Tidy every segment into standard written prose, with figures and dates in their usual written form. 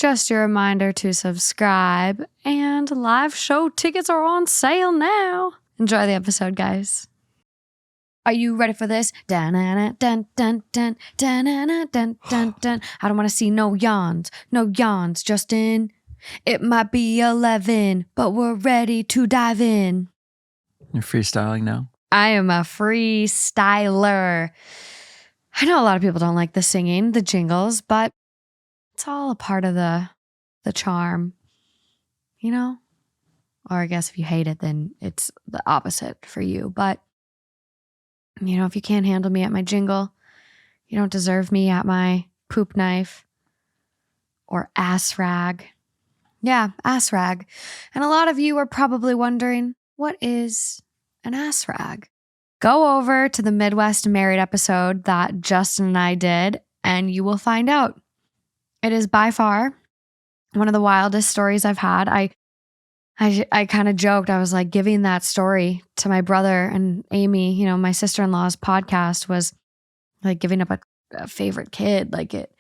Just a reminder to subscribe, and live show tickets are on sale now. Enjoy the episode, guys. Are you ready for this? Dun dun dun dun dun dun dun dun dun dun. I don't want to see no yawns, Justin. It might be 11, but we're ready to dive in. You're freestyling now? I am a freestyler. I know a lot of people don't like the singing, the jingles, but it's all a part of the charm, you know? Or I guess if you hate it, then it's the opposite for you. But, you know, if you can't handle me at my jingle, you don't deserve me at my poop knife or ass rag. Yeah, ass rag. And a lot of you are probably wondering, what is an ass rag? Go over to the Midwest Married episode that Justin and I did, and you will find out. It is by far one of the wildest stories I've had. I kind of joked. I was like giving that story to my brother and Amy, you know, my sister-in-law's podcast was like giving up a favorite kid. Like it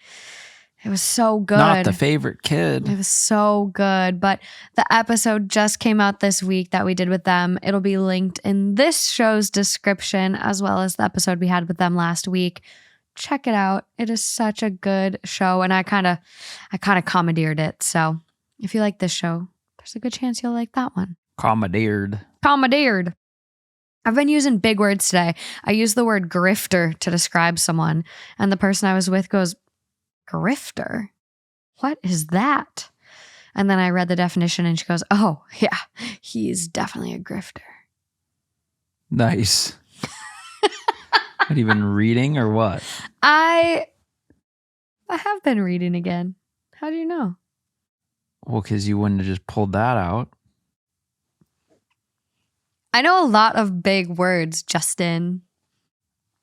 was so good. Not the favorite kid. It was so good. But the episode just came out this week that we did with them. It'll be linked in this show's description, as well as the episode we had with them last week. Check it out. It is such a good show. And I kind of commandeered it. So if you like this show, there's a good chance you'll like that one. Commandeered. I've been using big words today. I used the word grifter to describe someone. And the person I was with goes, grifter? What is that? And then I read the definition and she goes, oh, yeah, he's definitely a grifter. Nice. What, even reading or what? I have been reading again. How do you know? Well, because you wouldn't have just pulled that out. I know a lot of big words, Justin.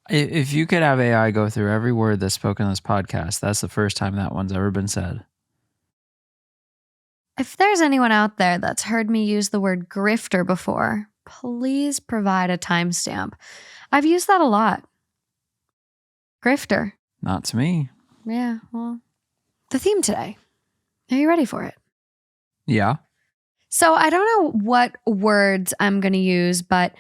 If you could have AI go through every word that's spoken on this podcast, that's the first time that one's ever been said. If there's anyone out there that's heard me use the word grifter before, please provide a timestamp. I've used that a lot. Grifter. Not to me. Yeah, well, the theme today. Are you ready for it? Yeah. So I don't know what words I'm going to use, but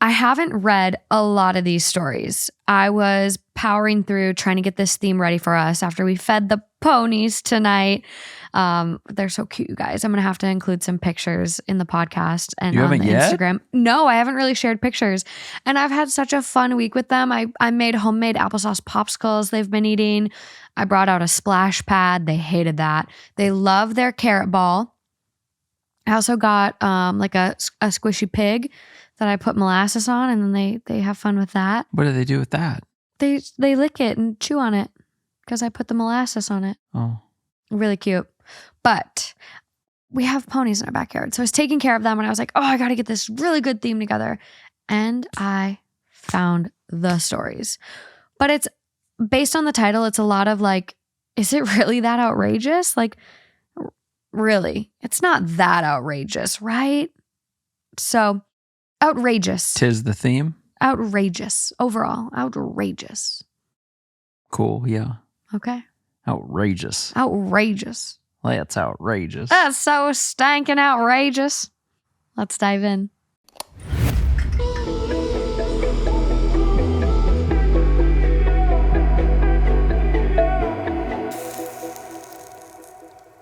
I haven't read a lot of these stories. I was powering through trying to get this theme ready for us after we fed the ponies tonight. They're so cute, you guys. I'm going to have to include some pictures in the podcast and on the Instagram. No, I haven't really shared pictures. And I've had such a fun week with them. I made homemade applesauce popsicles they've been eating. I brought out a splash pad. They hated that. They love their carrot ball. I also got like a squishy pig that I put molasses on, and then they have fun with that. What do they do with that? They lick it and chew on it because I put the molasses on it. Oh. Really cute. But we have ponies in our backyard. So I was taking care of them and I was like, oh, I got to get this really good theme together. And I found the stories. But it's based on the title. It's a lot of like, is it really that outrageous? Like, really? It's not that outrageous, right? So, outrageous. 'Tis the theme? Outrageous. Overall, outrageous. Cool, yeah. Okay. Outrageous. Outrageous. That's outrageous. That's so stankin' outrageous. Let's dive in.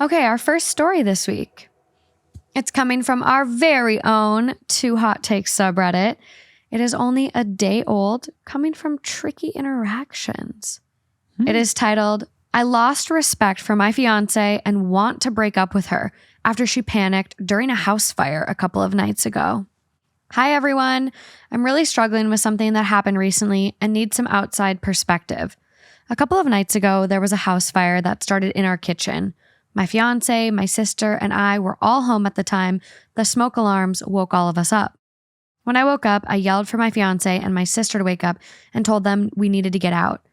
Okay, our first story this week. It's coming from our very own Two Hot Takes subreddit. It is only a day old, coming from Tricky Interactions. It is titled, I lost respect for my fiance and want to break up with her after she panicked during a house fire a couple of nights ago. Hi, everyone. I'm really struggling with something that happened recently and need some outside perspective. A couple of nights ago, there was a house fire that started in our kitchen. My fiance, my sister, and I were all home at the time. The smoke alarms woke all of us up. When I woke up, I yelled for my fiance and my sister to wake up and told them we needed to get out.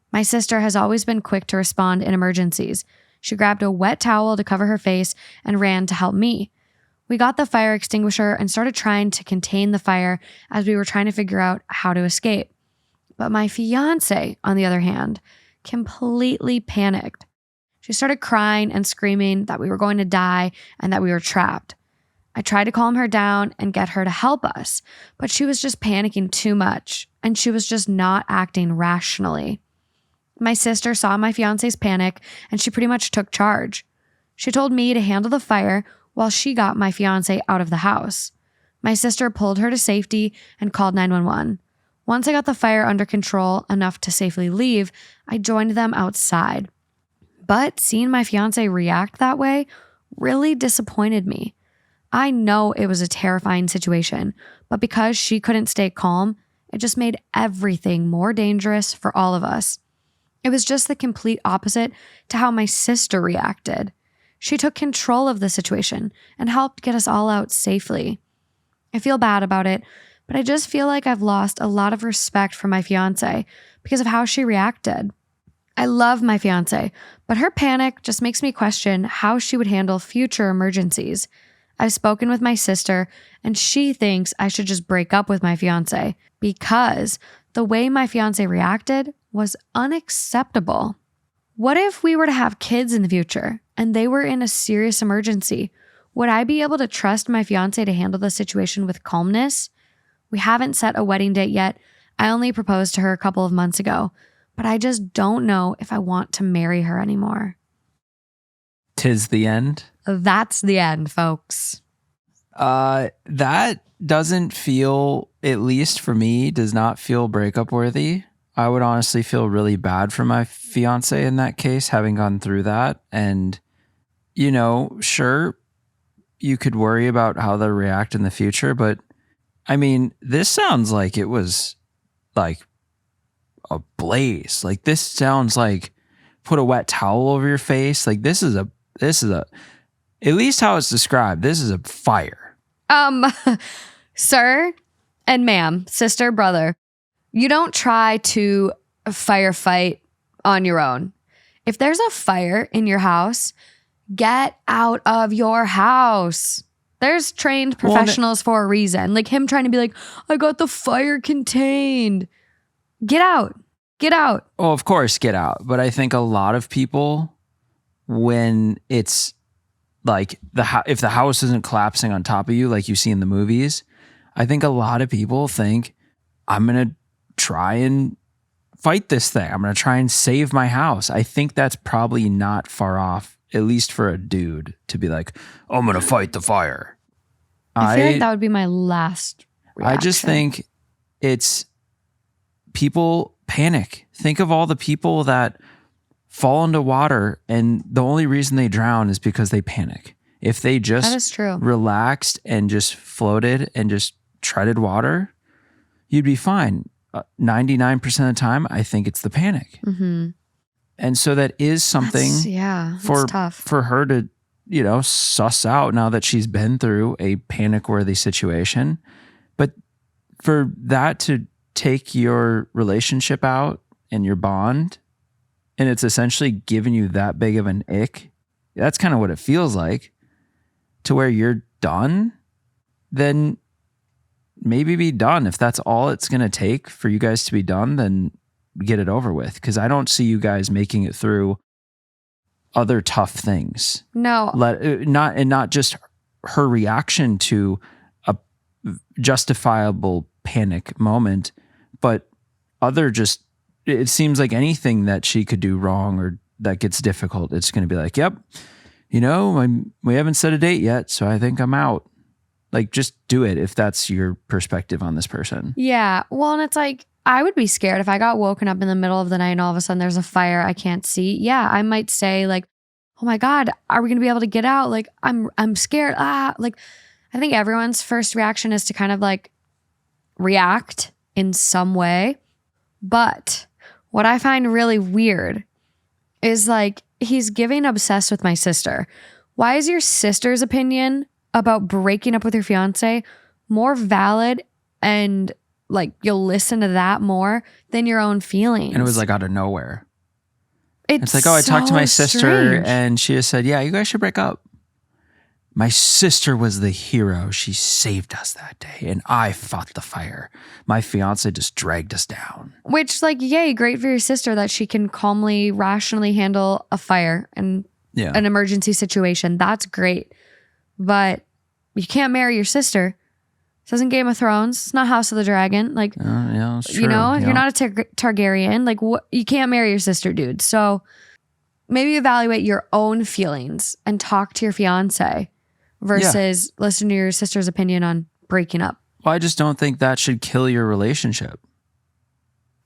My sister has always been quick to respond in emergencies. She grabbed a wet towel to cover her face and ran to help me. We got the fire extinguisher and started trying to contain the fire as we were trying to figure out how to escape. But my fiance, on the other hand, completely panicked. She started crying and screaming that we were going to die and that we were trapped. I tried to calm her down and get her to help us, but she was just panicking too much and she was just not acting rationally. My sister saw my fiance's panic and she pretty much took charge. She told me to handle the fire while she got my fiance out of the house. My sister pulled her to safety and called 911. Once I got the fire under control enough to safely leave, I joined them outside. But seeing my fiance react that way really disappointed me. I know it was a terrifying situation, but because she couldn't stay calm, it just made everything more dangerous for all of us. It was just the complete opposite to how my sister reacted. She took control of the situation and helped get us all out safely. I feel bad about it, but I just feel like I've lost a lot of respect for my fiance because of how she reacted. I love my fiance, but her panic just makes me question how she would handle future emergencies. I've spoken with my sister, and she thinks I should just break up with my fiance because the way my fiance reacted was unacceptable. What if we were to have kids in the future and they were in a serious emergency? Would I be able to trust my fiance to handle the situation with calmness? We haven't set a wedding date yet. I only proposed to her a couple of months ago, but I just don't know if I want to marry her anymore. 'Tis the end. That's the end, folks. That doesn't feel, at least for me, does not feel breakup worthy. I would honestly feel really bad for my fiance in that case, having gone through that. And, sure, you could worry about how they'll react in the future, but I mean, this sounds like it was like a blaze. Like this sounds like put a wet towel over your face. Like this is a, at least how it's described, this is a fire. Sir and ma'am, sister, brother, you don't try to firefight on your own. If there's a fire in your house, get out of your house. There's trained professionals for a reason. Like him trying to be like, I got the fire contained. Get out. Get out. Oh, of course, get out. But I think a lot of people, when it's like if the house isn't collapsing on top of you like you see in the movies, I think a lot of people think, I'm going to try and fight this thing. I'm going to try and save my house. I think that's probably not far off, at least for a dude, to be like, I'm going to fight the fire. I feel like that would be my last reaction. I just think it's people panic. Think of all the people that fall into water and the only reason they drown is because they panic. If they just that is true. Relaxed and just floated and just treaded water, you'd be fine. 99% of the time, I think it's the panic. Mm-hmm. And so that is something for her to, suss out now that she's been through a panic-worthy situation. But for that to take your relationship out and your bond, and it's essentially giving you that big of an ick, that's kind of what it feels like, to where you're done, then maybe be done. If that's all it's going to take for you guys to be done, then get it over with. Because I don't see you guys making it through other tough things. No. Not just her reaction to a justifiable panic moment, but it seems like anything that she could do wrong or that gets difficult, it's going to be like, yep, we haven't set a date yet, so I think I'm out. Like, just do it if that's your perspective on this person. Yeah. Well, and it's like, I would be scared if I got woken up in the middle of the night and all of a sudden there's a fire I can't see. Yeah, I might say like, oh my God, are we going to be able to get out? Like, I'm scared. Like, I think everyone's first reaction is to kind of like react in some way. But what I find really weird is like, he's getting obsessed with my sister. Why is your sister's opinion about breaking up with your fiance more valid and like you'll listen to that more than your own feelings? And it was like out of nowhere. It's like, I talked to my sister and she just said, yeah, you guys should break up. My sister was the hero. She saved us that day, and I fought the fire. My fiance just dragged us down. Which, like, yay, great for your sister that she can calmly, rationally handle a fire and an emergency situation. That's great. But you can't marry your sister. This isn't Game of Thrones. It's not House of the Dragon. Like, it's true. You know, you're not a Targaryen. Like, you can't marry your sister, dude. So maybe evaluate your own feelings and talk to your fiance versus listen to your sister's opinion on breaking up. Well, I just don't think that should kill your relationship.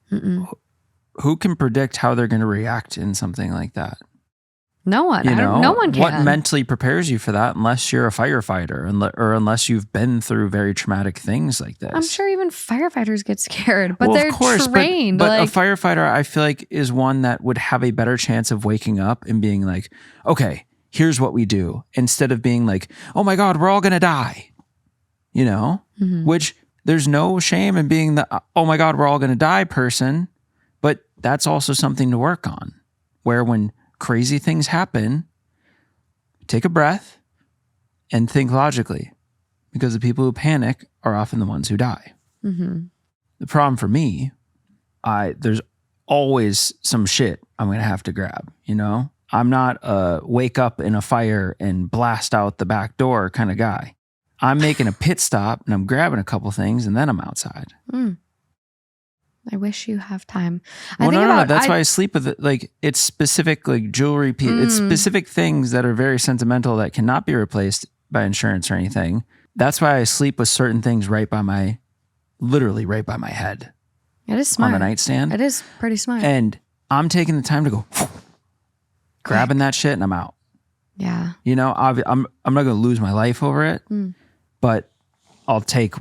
Who can predict how they're going to react in something like that? No one. No one can. What mentally prepares you for that unless you're a firefighter or unless you've been through very traumatic things like this? I'm sure even firefighters get scared, but they're trained. But a firefighter, I feel like, is one that would have a better chance of waking up and being like, okay, here's what we do. Instead of being like, oh my God, we're all going to die. You know? Which there's no shame in being the, oh my God, we're all going to die person. But that's also something to work on. Where when crazy things happen, take a breath and think logically, because the people who panic are often the ones who die. The problem for me, there's always some shit I'm going to have to grab, you know? I'm not a wake up in a fire and blast out the back door kind of guy. I'm making a pit stop and I'm grabbing a couple things and then I'm outside. I wish you have time. No. That's why I sleep with it. Like, it's specific, like jewelry. It's specific things that are very sentimental that cannot be replaced by insurance or anything. That's why I sleep with certain things literally right by my head. It is smart. On the nightstand. It is pretty smart. And I'm taking the time to go, grabbing that shit and I'm out. Yeah. You know, I'm not going to lose my life over it, but I'll take,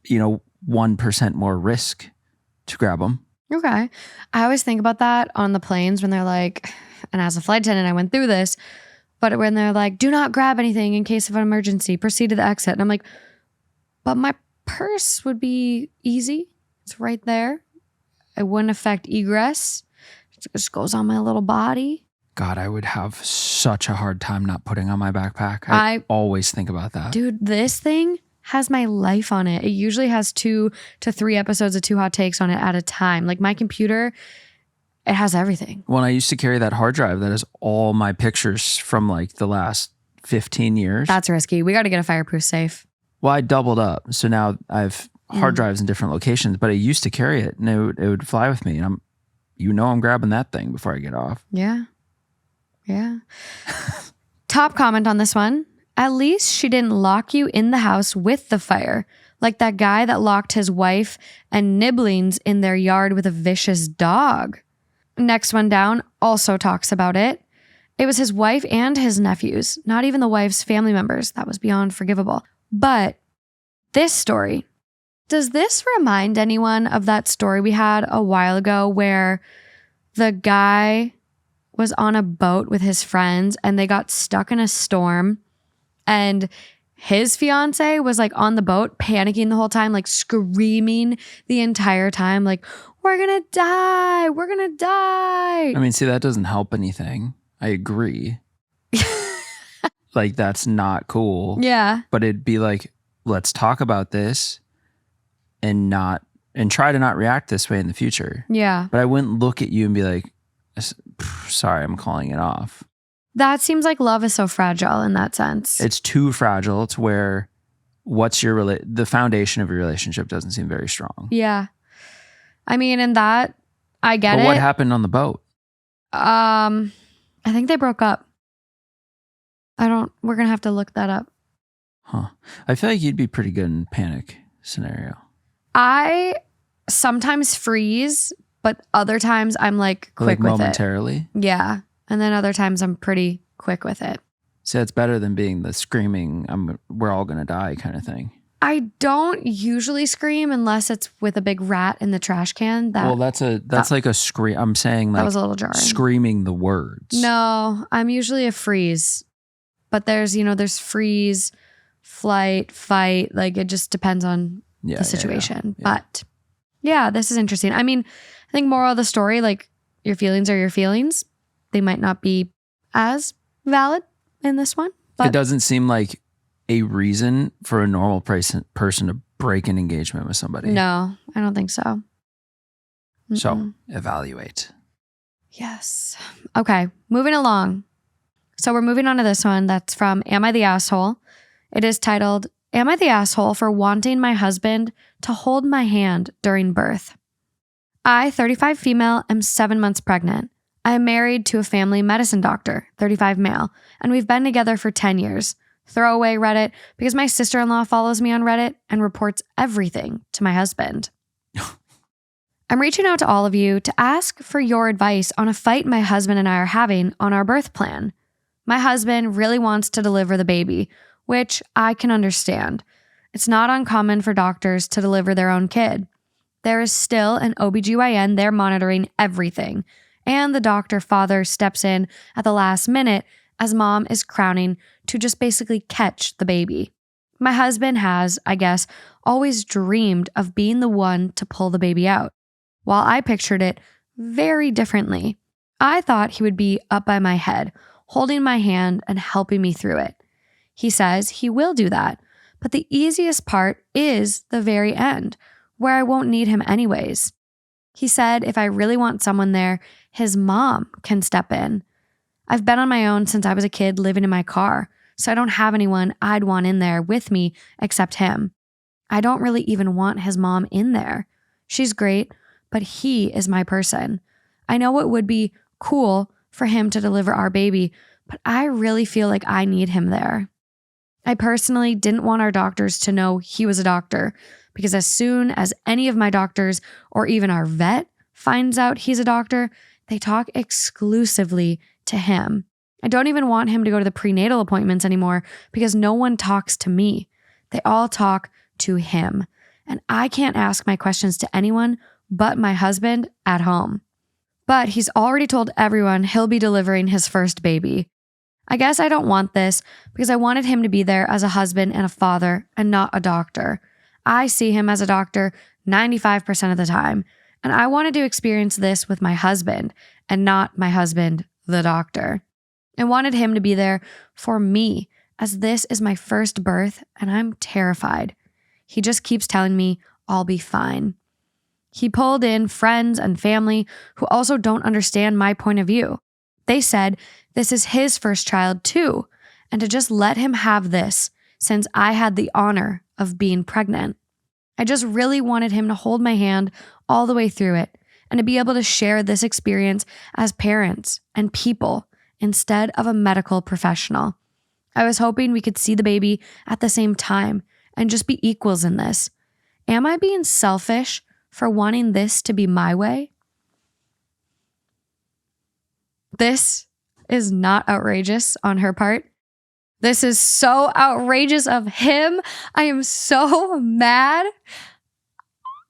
1% more risk to grab them. Okay. I always think about that on the planes when they're like, and as a flight attendant, I went through this, but when they're like, do not grab anything in case of an emergency, proceed to the exit. And I'm like, but my purse would be easy. It's right there. It wouldn't affect egress. It just goes on my little body. God, I would have such a hard time not putting on my backpack. I always think about that. Dude, this thing has my life on it. It usually has 2 to 3 episodes of Two Hot Takes on it at a time. Like, my computer, it has everything. When I used to carry that hard drive that has all my pictures from like the last 15 years. That's risky. We got to get a fireproof safe. Well, I doubled up. So now I have hard drives in different locations, but I used to carry it and it would fly with me. And I'm grabbing that thing before I get off. Yeah. Yeah. Top comment on this one. At least she didn't lock you in the house with the fire, like that guy that locked his wife and nibblings in their yard with a vicious dog. Next one down also talks about it. It was his wife and his nephews, not even the wife's family members. That was beyond forgivable. But this story, does this remind anyone of that story we had a while ago where the guy was on a boat with his friends and they got stuck in a storm and his fiance was like on the boat panicking the whole time, like screaming the entire time, like, we're gonna die, we're gonna die. I mean, see, that doesn't help anything. I agree. Like, that's not cool. Yeah. But it'd be like, let's talk about this and try to not react this way in the future. Yeah. But I wouldn't look at you and be like, sorry, I'm calling it off. That seems like love is so fragile in that sense. It's too fragile to where the foundation of your relationship doesn't seem very strong. Yeah. I mean, in that, I get it. But what happened on the boat? I think they broke up. We're going to have to look that up. Huh. I feel like you'd be pretty good in panic scenario. I sometimes freeze, but other times I'm like quick with momentarily? It. Yeah. And then other times I'm pretty quick with it. So it's better than being the screaming, we're all going to die kind of thing. I don't usually scream unless it's with a big rat in the trash can. That's like a scream. I'm saying like that was a little jarring. Screaming the words. No, I'm usually a freeze. But there's freeze, flight, fight. Like, it just depends on the situation. Yeah. But yeah, this is interesting. I mean, I think moral of the story, like, your feelings are your feelings. They might not be as valid in this one. But it doesn't seem like a reason for a normal person to break an engagement with somebody. No, I don't think so. So evaluate. Yes. Okay, moving along. So we're moving on to this one that's from Am I the Asshole? It is titled, Am I the Asshole for Wanting My Husband to Hold My Hand During Birth? I, 35 female, am 7 months pregnant. I am married to a family medicine doctor, 35 male, and we've been together for 10 years. Throwaway Reddit because my sister-in-law follows me on Reddit and reports everything to my husband. I'm reaching out to all of you to ask for your advice on a fight my husband and I are having on our birth plan. My husband really wants to deliver the baby, which I can understand. It's not uncommon for doctors to deliver their own kid. There is still an OBGYN there monitoring everything, and the doctor father steps in at the last minute as mom is crowning to just basically catch the baby. My husband has, I guess, always dreamed of being the one to pull the baby out, while I pictured it very differently. I thought he would be up by my head, holding my hand and helping me through it. He says he will do that, but the easiest part is the very end, where I won't need him anyways. He said if I really want someone there, his mom can step in. I've been on my own since I was a kid living in my car, so I don't have anyone I'd want in there with me except him. I don't really even want his mom in there. She's great, but he is my person. I know it would be cool for him to deliver our baby, but I really feel like I need him there. I personally didn't want our doctors to know he was a doctor, because as soon as any of my doctors or even our vet finds out he's a doctor, they talk exclusively to him. I don't even want him to go to the prenatal appointments anymore because no one talks to me. They all talk to him. And I can't ask my questions to anyone but my husband at home. But he's already told everyone he'll be delivering his first baby. I guess I don't want this because I wanted him to be there as a husband and a father and not a doctor. I see him as a doctor 95% of the time, and I wanted to experience this with my husband and not my husband, the doctor. I wanted him to be there for me as this is my first birth and I'm terrified. He just keeps telling me I'll be fine. He pulled in friends and family who also don't understand my point of view. They said this is his first child too, and to just let him have this since I had the honor of being pregnant. I just really wanted him to hold my hand all the way through it and to be able to share this experience as parents and people instead of a medical professional. I was hoping we could see the baby at the same time and just be equals in this. Am I being selfish for wanting this to be my way? This is not outrageous on her part. This is so outrageous of him. I am so mad.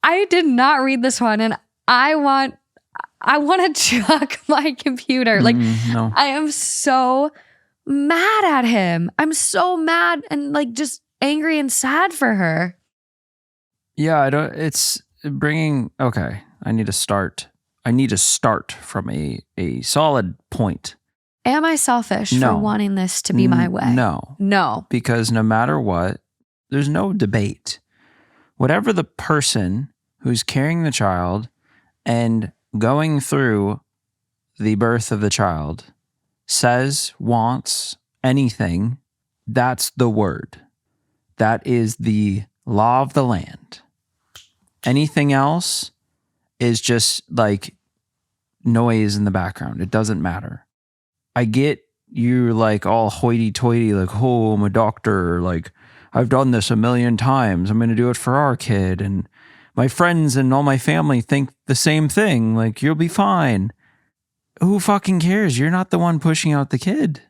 I did not read this one and I want to chuck my computer. No. I am so mad at him. I'm so mad and just angry and sad for her. Yeah, it's bringing, okay, I need to start from a solid point. Am I selfish for wanting this to be my way? No. Because no matter what, there's no debate. Whatever the person who's carrying the child and going through the birth of the child says, wants, anything, that's the word. That is the law of the land. Anything else is just like noise in the background. It doesn't matter. I get you're all hoity-toity, oh, I'm a doctor, I've done this a million times. I'm going to do it for our kid. And my friends and all my family think the same thing. You'll be fine. Who fucking cares? You're not the one pushing out the kid.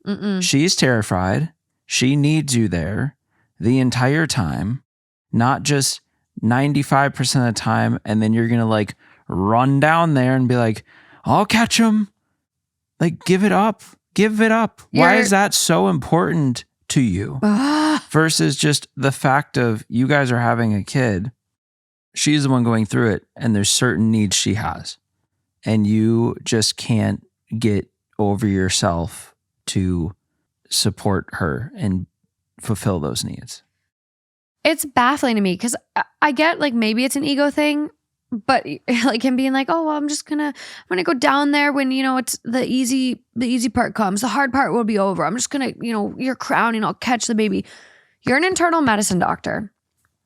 Mm-mm. She's terrified. She needs you there the entire time, not just 95% of the time. And then you're going to run down there and be like, I'll catch him. Give it up. Give it up. Why is that so important to you? Versus just the fact of you guys are having a kid. She's the one going through it, and there's certain needs she has. And you just can't get over yourself to support her and fulfill those needs. It's baffling to me because I get like maybe it's an ego thing, but like him being like, oh, well, I'm gonna go down there when, it's the easy part comes. The hard part will be over. I'm just gonna, you're crowning, I'll catch the baby. You're an internal medicine doctor.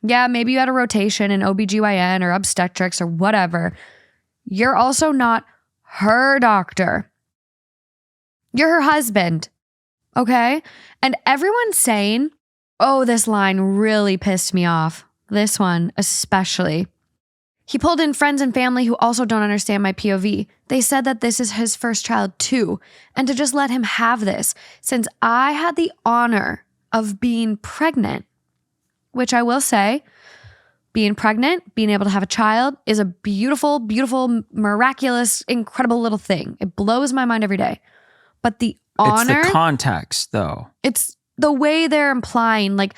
Yeah, maybe you had a rotation in OBGYN or obstetrics or whatever. You're also not her doctor. You're her husband. Okay? And everyone's saying, oh, this line really pissed me off. This one especially. He pulled in friends and family who also don't understand my POV. They said that this is his first child too, and to just let him have this, since I had the honor of being pregnant, which I will say, being pregnant, being able to have a child is a beautiful, beautiful, miraculous, incredible little thing. It blows my mind every day. But the honor... It's the context, though. It's the way they're implying, like,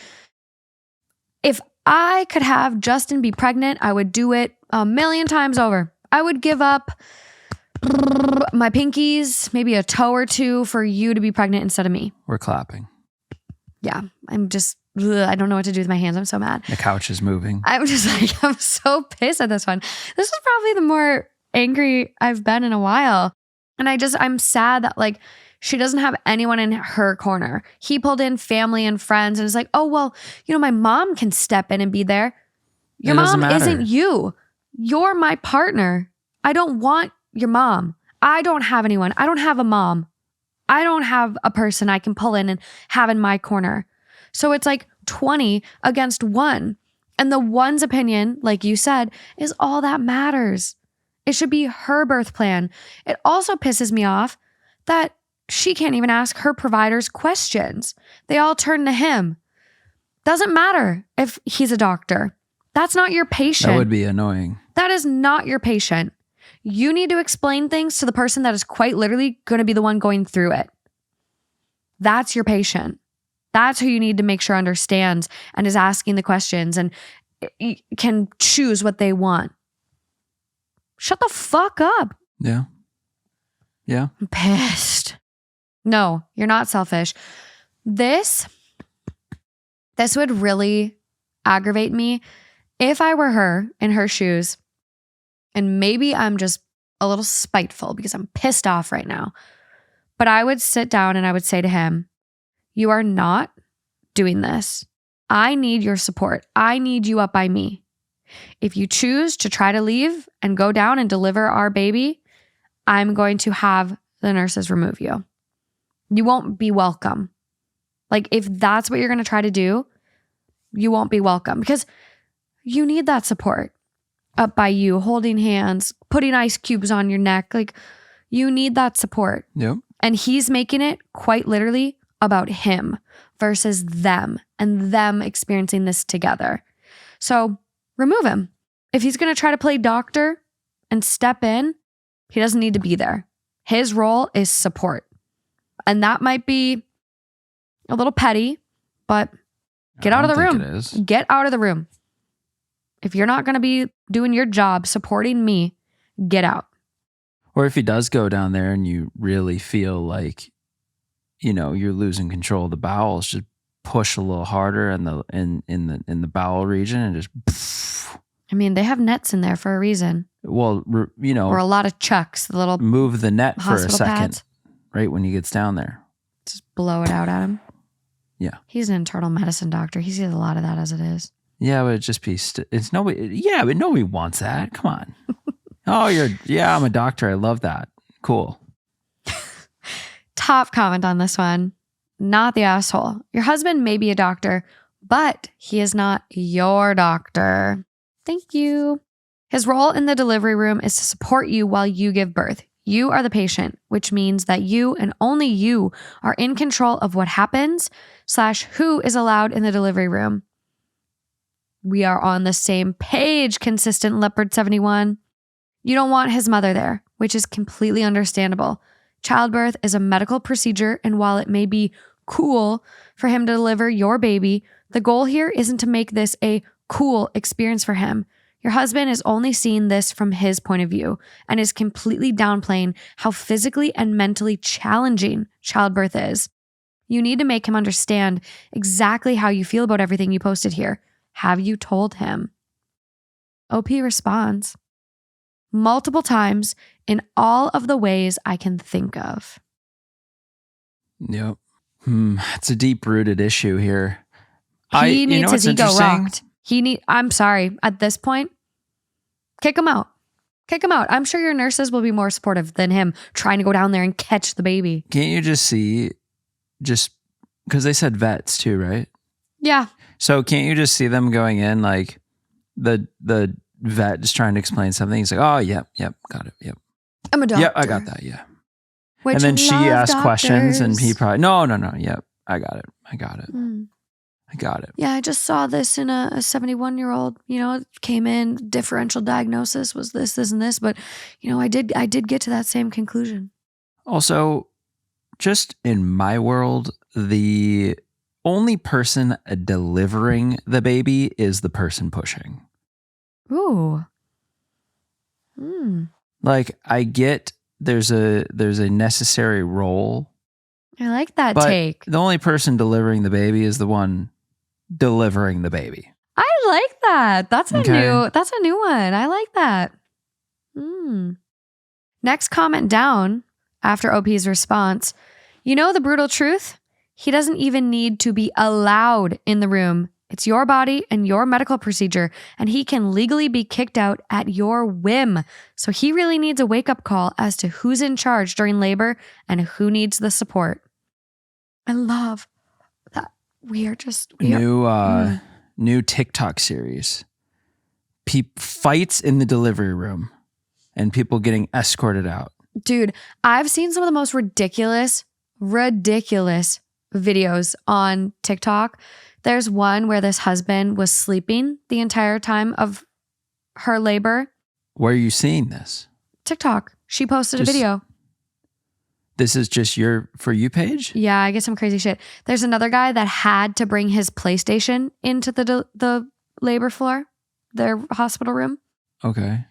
if I could have Justin be pregnant, I would do it 1,000,000 times over. I would give up my pinkies, maybe a toe or two for you to be pregnant instead of me. We're clapping. Yeah, I'm just, I don't know what to do with my hands. I'm so mad. The couch is moving. I'm just like, I'm so pissed at this one. This is probably the more angry I've been in a while. And I'm sad that like, she doesn't have anyone in her corner. He pulled in family and friends and is like, oh, well, my mom can step in and be there. Your mom isn't you. You're my partner. I don't want your mom. I don't have anyone. I don't have a mom. I don't have a person I can pull in and have in my corner. So it's like 20 against 1. And the one's opinion, like you said, is all that matters. It should be her birth plan. It also pisses me off that she can't even ask her providers questions. They all turn to him. Doesn't matter if he's a doctor. That's not your patient. That would be annoying. That is not your patient. You need to explain things to the person that is quite literally going to be the one going through it. That's your patient. That's who you need to make sure understands and is asking the questions and can choose what they want. Shut the fuck up. Yeah. Yeah. I'm pissed. No, you're not selfish. This would really aggravate me if I were her in her shoes. And maybe I'm just a little spiteful because I'm pissed off right now. But I would sit down and I would say to him, you are not doing this. I need your support. I need you up by me. If you choose to try to leave and go down and deliver our baby, I'm going to have the nurses remove you. You won't be welcome. Like, if that's what you're going to try to do, you won't be welcome because you need that support up by you, holding hands, putting ice cubes on your neck. Like, you need that support. Yep. And he's making it quite literally about him versus them and them experiencing this together. So remove him. If he's going to try to play doctor and step in, he doesn't need to be there. His role is support. And that might be a little petty, but get out of the room. Get out of the room. If you're not going to be doing your job supporting me, get out. Or if he does go down there and you really feel like, you're losing control of the bowels, just push a little harder in the bowel region and just. I mean, they have nets in there for a reason. Well, or a lot of chucks, the little move the net for a second, pads. Right when he gets down there. Just blow it out at him. Yeah. He's an internal medicine doctor. He sees a lot of that as it is. Yeah, but it'd just be, it's nobody, yeah, but nobody wants that. Come on. I'm a doctor. I love that. Cool. Top comment on this one. Not the asshole. Your husband may be a doctor, but he is not your doctor. Thank you. His role in the delivery room is to support you while you give birth. You are the patient, which means that you and only you are in control of what happens / who is allowed in the delivery room. We are on the same page, consistent Leopard 71. You don't want his mother there, which is completely understandable. Childbirth is a medical procedure, and while it may be cool for him to deliver your baby, the goal here isn't to make this a cool experience for him. Your husband is only seeing this from his point of view and is completely downplaying how physically and mentally challenging childbirth is. You need to make him understand exactly how you feel about everything you posted here. Have you told him? OP responds, multiple times in all of the ways I can think of. Yep. It's a deep-rooted issue here. He needs his ego rocked. I'm sorry, at this point, kick him out. Kick him out. I'm sure your nurses will be more supportive than him trying to go down there and catch the baby. Can't you just see, just because they said vets too, right? Yeah. So can't you just see them going in, like the vet just trying to explain something? He's like, oh, yep, got it, yep. I'm a doctor. Yep, I got that, yeah. And then she asked questions and he probably, no, yep, I got it. I got it. Yeah, I just saw this in a 71-year-old, came in, differential diagnosis was this, and this, but, I did get to that same conclusion. Also, just in my world, the only person delivering the baby is the person pushing. Ooh. Like, I get there's a necessary role. I like that but take. The only person delivering the baby is the one delivering the baby. I like that. That's a new one. I like that. Next comment down after OP's response. You know the brutal truth? He doesn't even need to be allowed in the room. It's your body and your medical procedure, and he can legally be kicked out at your whim. So he really needs a wake-up call as to who's in charge during labor and who needs the support. I love that. New TikTok series. Fights in the delivery room and people getting escorted out. Dude, I've seen some of the most ridiculous videos on TikTok. There's one where this husband was sleeping the entire time of her labor. Where are you seeing this? TikTok. She posted a video. This is just your For You page? Yeah, I get some crazy shit. There's another guy that had to bring his PlayStation into the labor floor, their hospital room. Okay.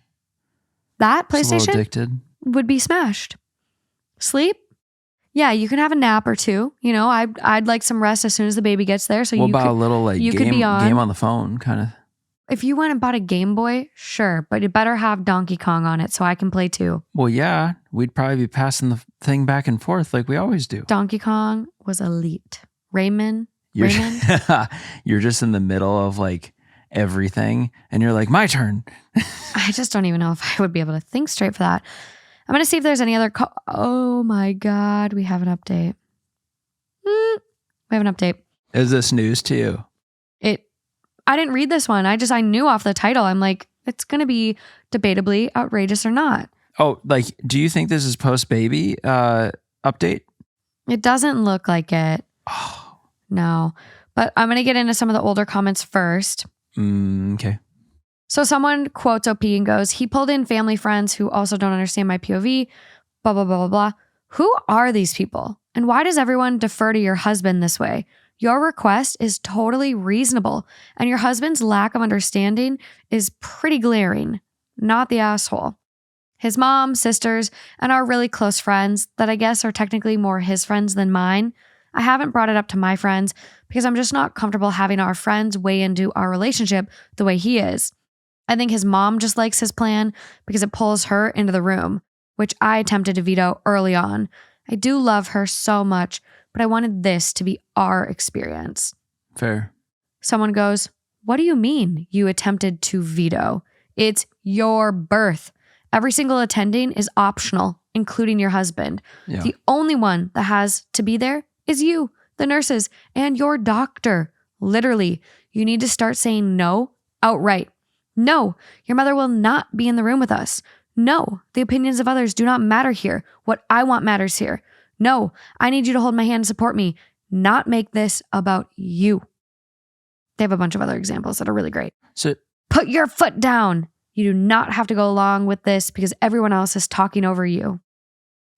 That PlayStation a little addicted. Would be smashed. Sleep? Yeah, you can have a nap or two. I'd like some rest as soon as the baby gets there. So what about a little game on the phone kind of? If you went and bought a Game Boy, sure, but it better have Donkey Kong on it so I can play too. Well, yeah, we'd probably be passing the thing back and forth like we always do. Donkey Kong was elite. Raymond. You're just in the middle of like everything and you're like, my turn. I just don't even know if I would be able to think straight for that. I'm going to see if there's any other oh my God, we have an update. We have an update. Is this news to you? I didn't read this one. I knew off the title. I'm like, it's going to be debatably outrageous or not. Oh, like, do you think this is post-baby update? It doesn't look like it. Oh. No. But I'm going to get into some of the older comments first. Okay. So someone quotes OP and goes, he pulled in family friends who also don't understand my POV, blah, blah, blah, blah, blah. Who are these people? And why does everyone defer to your husband this way? Your request is totally reasonable, and your husband's lack of understanding is pretty glaring, not the asshole. His mom, sisters, and our really close friends that I guess are technically more his friends than mine. I haven't brought it up to my friends because I'm just not comfortable having our friends weigh into our relationship the way he is. I think his mom just likes his plan because it pulls her into the room, which I attempted to veto early on. I do love her so much, but I wanted this to be our experience. Fair. Someone goes, what do you mean you attempted to veto? It's your birth. Every single attending is optional, including your husband. Yeah. The only one that has to be there is you, the nurses, and your doctor. Literally, you need to start saying no outright. No, your mother will not be in the room with us. No, the opinions of others do not matter here. What I want matters here. No, I need you to hold my hand and support me, not make this about you. They have a bunch of other examples that are really great. So put your foot down. You do not have to go along with this because everyone else is talking over you.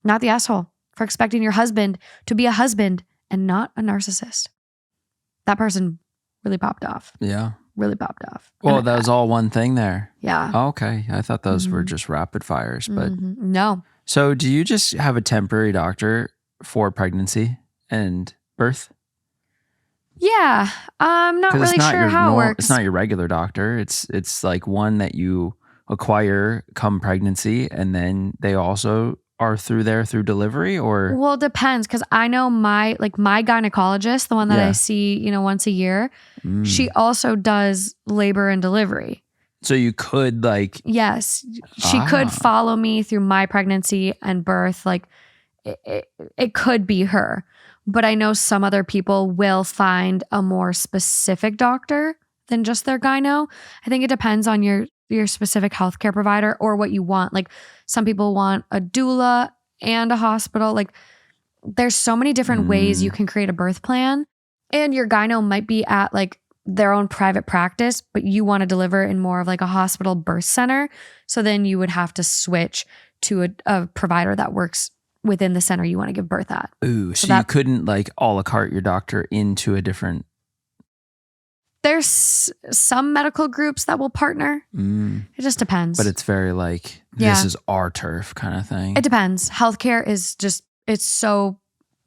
Not the asshole for expecting your husband to be a husband and not a narcissist. That person really popped off. Yeah. Really popped off. Well, that was all one thing there. Yeah. Oh, okay. I thought those were just rapid fires, but no. So do you just have a temporary doctor for pregnancy and birth? Yeah. I'm not really sure how it works. It's not your regular doctor. It's like one that you acquire come pregnancy, and then they also are through delivery, or? Well, it depends, because I know my gynecologist, the one that I see, once a year, she also does labor and delivery. So you could Yes, she could follow me through my pregnancy and birth. Like it could be her, but I know some other people will find a more specific doctor than just their gyno. I think it depends on your specific healthcare provider or what you want. Like some people want a doula and a hospital. Like there's so many different ways you can create a birth plan, and your gyno might be at like their own private practice, but you want to deliver in more of like a hospital birth center. So then you would have to switch to a provider that works within the center you want to give birth at. Ooh, so you couldn't like a la carte your doctor into a different... There's some medical groups that will partner. It just depends. But it's very like, this is our turf kind of thing. It depends. Healthcare is just, it's so,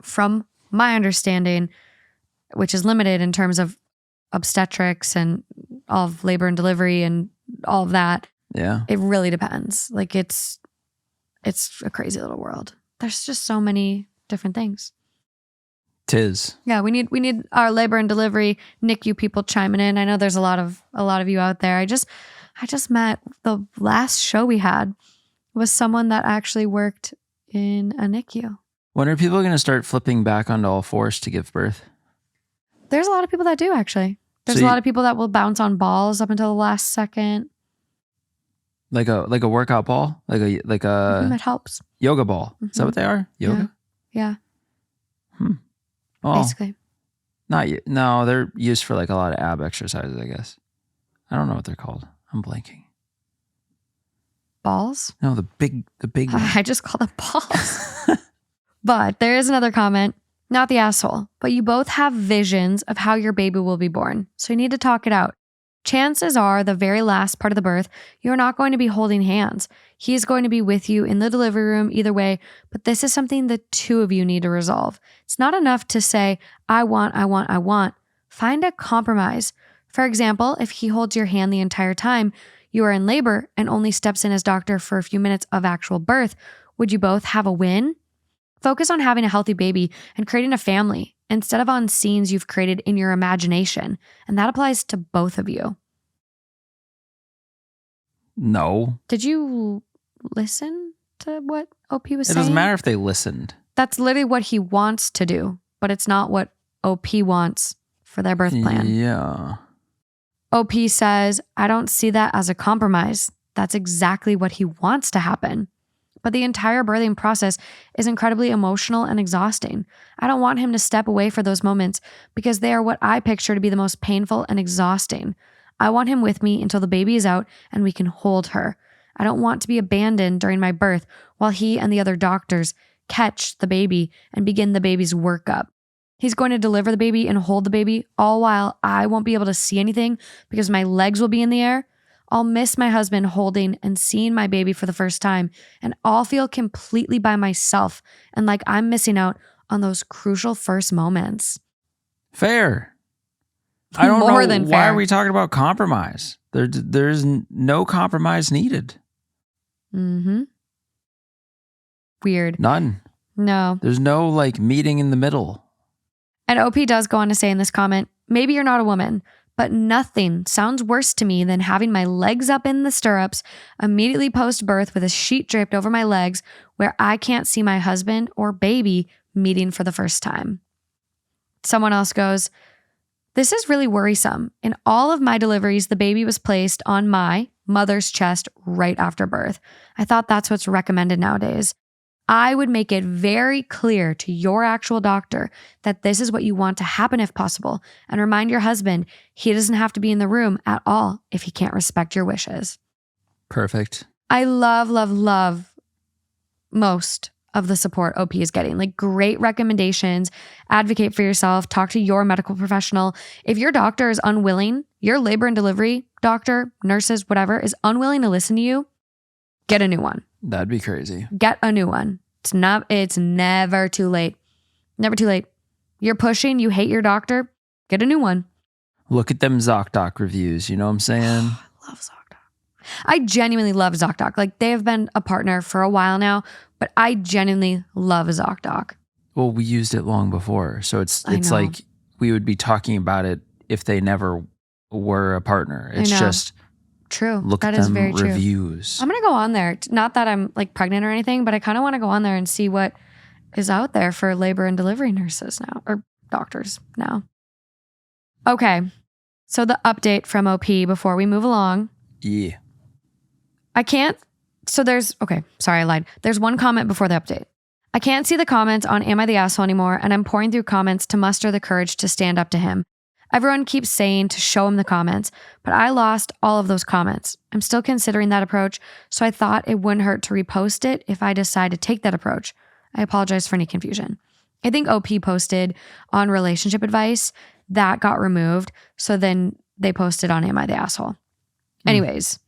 from my understanding, which is limited in terms of obstetrics and all of labor and delivery and all of that. Yeah. It really depends. Like it's a crazy little world. There's just so many different things. Tis. Yeah, we need our labor and delivery NICU people chiming in. I know there's a lot of you out there. I just met, the last show we had was someone that actually worked in a NICU. When are people going to start flipping back onto all fours to give birth? There's a lot of people that do, actually. There's a lot of people that will bounce on balls up until the last second. Like a workout ball? Like a It helps. Yoga ball. Is that what they are? Yoga? Yeah. Well, basically. No, they're used for like a lot of ab exercises, I guess. I don't know what they're called. I'm blanking. Balls? No, the big one. I just call them balls. But there is another comment. Not the asshole, but you both have visions of how your baby will be born. So you need to talk it out. Chances are the very last part of the birth, you're not going to be holding hands. He's going to be with you in the delivery room either way, but this is something the two of you need to resolve. It's not enough to say, I want. Find a compromise. For example, if he holds your hand the entire time you are in labor and only steps in as doctor for a few minutes of actual birth, would you both have a win? Focus on having a healthy baby and creating a family instead of on scenes you've created in your imagination. And that applies to both of you. No. Did you listen to what OP was saying? It doesn't matter if they listened. That's literally what he wants to do, but it's not what OP wants for their birth plan. Yeah. OP says, I don't see that as a compromise. That's exactly what he wants to happen. But the entire birthing process is incredibly emotional and exhausting. I don't want him to step away for those moments because they are what I picture to be the most painful and exhausting. I want him with me until the baby is out and we can hold her. I don't want to be abandoned during my birth while he and the other doctors catch the baby and begin the baby's workup. He's going to deliver the baby and hold the baby, all while I won't be able to see anything because my legs will be in the air. I'll miss my husband holding and seeing my baby for the first time, and I'll feel completely by myself and like I'm missing out on those crucial first moments. Fair. I don't More know than why fair. Are we talking about compromise? There's no compromise needed. Weird. None. No. There's no like meeting in the middle. And OP does go on to say in this comment, maybe you're not a woman, but nothing sounds worse to me than having my legs up in the stirrups immediately post-birth with a sheet draped over my legs where I can't see my husband or baby meeting for the first time. Someone else goes, this is really worrisome. In all of my deliveries, the baby was placed on my mother's chest right after birth. I thought that's what's recommended nowadays. I would make it very clear to your actual doctor that this is what you want to happen if possible, and remind your husband he doesn't have to be in the room at all if he can't respect your wishes. Perfect. I love most of the support OP is getting. Like great recommendations, advocate for yourself, talk to your medical professional. If your doctor is unwilling, your labor and delivery doctor, nurses, whatever, is unwilling to listen to you, get a new one. That'd be crazy. Get a new one. It's never too late. Never too late. You're pushing, you hate your doctor, get a new one. Look at them ZocDoc reviews. You know what I'm saying? I love ZocDoc. I genuinely love ZocDoc. Like, they have been a partner for a while now, but I genuinely love ZocDoc. Well, we used it long before. So it's like we would be talking about it if they never were a partner. It's just true. Look that at is them very reviews. True. I'm going to go on there. Not that I'm like pregnant or anything, but I kind of want to go on there and see what is out there for labor and delivery nurses now, or doctors now. Okay. So the update from OP before we move along. Yeah. I lied. There's one comment before the update. I can't see the comments on Am I the Asshole anymore, and I'm pouring through comments to muster the courage to stand up to him. Everyone keeps saying to show him the comments, but I lost all of those comments. I'm still considering that approach, so I thought it wouldn't hurt to repost it if I decide to take that approach. I apologize for any confusion. I think OP posted on relationship advice. That got removed, so then they posted on Am I the Asshole? Anyways,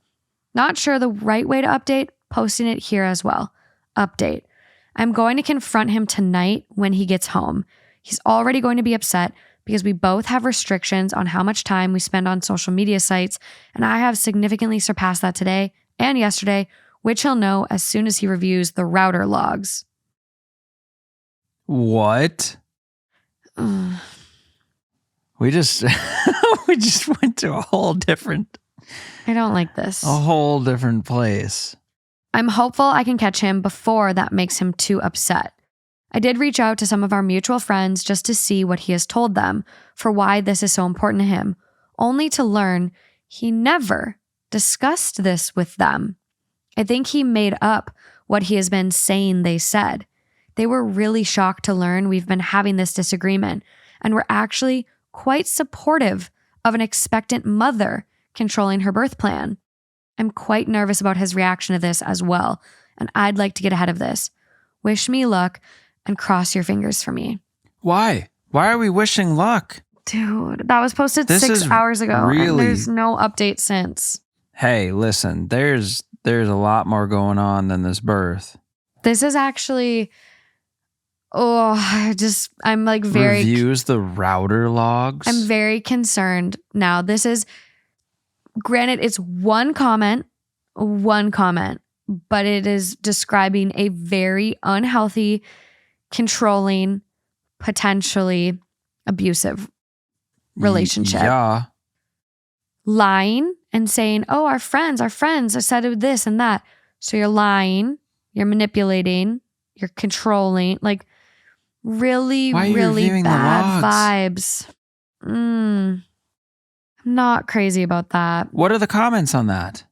not sure the right way to update, posting it here as well. Update. I'm going to confront him tonight when he gets home. He's already going to be upset because we both have restrictions on how much time we spend on social media sites, and I have significantly surpassed that today and yesterday, which he'll know as soon as he reviews the router logs. What? We just went to a whole different... I don't like this. A whole different place. I'm hopeful I can catch him before that makes him too upset. I did reach out to some of our mutual friends just to see what he has told them for why this is so important to him, only to learn he never discussed this with them. I think he made up what he has been saying they said. They were really shocked to learn we've been having this disagreement, and were actually quite supportive of an expectant mother controlling her birth plan. I'm quite nervous about his reaction to this as well, and I'd like to get ahead of this. Wish me luck and cross your fingers for me. Why? Why are we wishing luck? Dude, that was posted 6 hours ago, and there's no update since. Hey, listen, there's a lot more going on than this birth. This is actually... I'm like very... Reviews the router logs? I'm very concerned now. This is... Granted, it's one comment, but it is describing a very unhealthy, controlling, potentially abusive relationship. Yeah. Lying and saying, oh, our friends I said this and that. So you're lying, you're manipulating, you're controlling, like really, really bad vibes. I'm not crazy about that. What are the comments on that?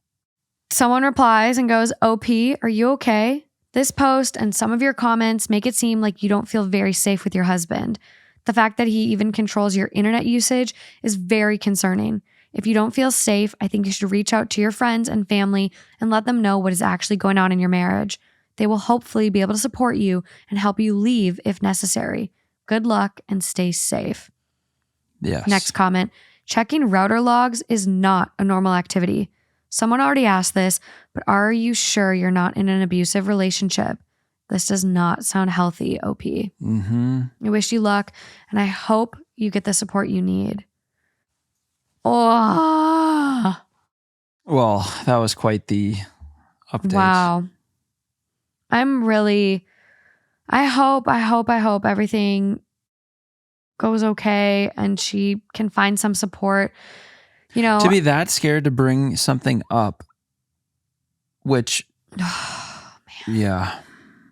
Someone replies and goes, OP, are you okay? This post and some of your comments make it seem like you don't feel very safe with your husband. The fact that he even controls your internet usage is very concerning. If you don't feel safe, I think you should reach out to your friends and family and let them know what is actually going on in your marriage. They will hopefully be able to support you and help you leave if necessary. Good luck and stay safe. Yes. Next comment. Checking router logs is not a normal activity. Someone already asked this, but are you sure you're not in an abusive relationship? This does not sound healthy, OP. I wish you luck, and I hope you get the support you need. Oh. Well, that was quite the update. Wow. I hope everything goes okay and she can find some support. You know, to be that scared to bring something up, which, yeah.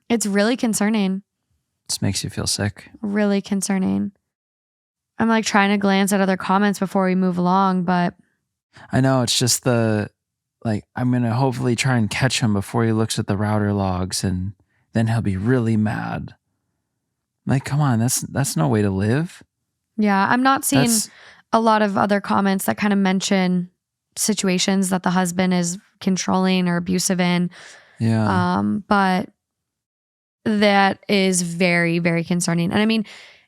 It's really concerning. This makes you feel sick. Really concerning. I'm like trying to glance at other comments before we move along, but. I know, it's just I'm going to hopefully try and catch him before he looks at the router logs, and then he'll be really mad. Like, come on, that's no way to live. Yeah, I'm not seeing a lot of other comments that kind of mention situations that the husband is controlling or abusive in. Yeah. But that is very, very concerning. And I mean,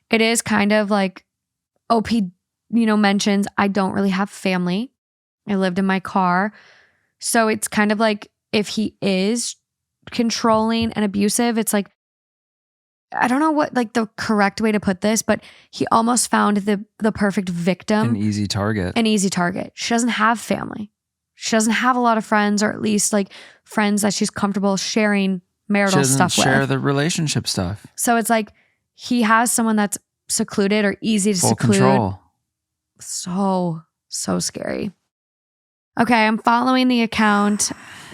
it is kind of like OP, mentions, I don't really have family. I lived in my car. So it's kind of like if he is controlling and abusive, it's like I don't know what like the correct way to put this, but he almost found the perfect victim. An easy target. She doesn't have family. She doesn't have a lot of friends, or at least like friends that she's comfortable sharing marital stuff with. Share the relationship stuff. So it's like he has someone that's secluded or easy to Full seclude. Control. So scary. Okay, I'm following the account.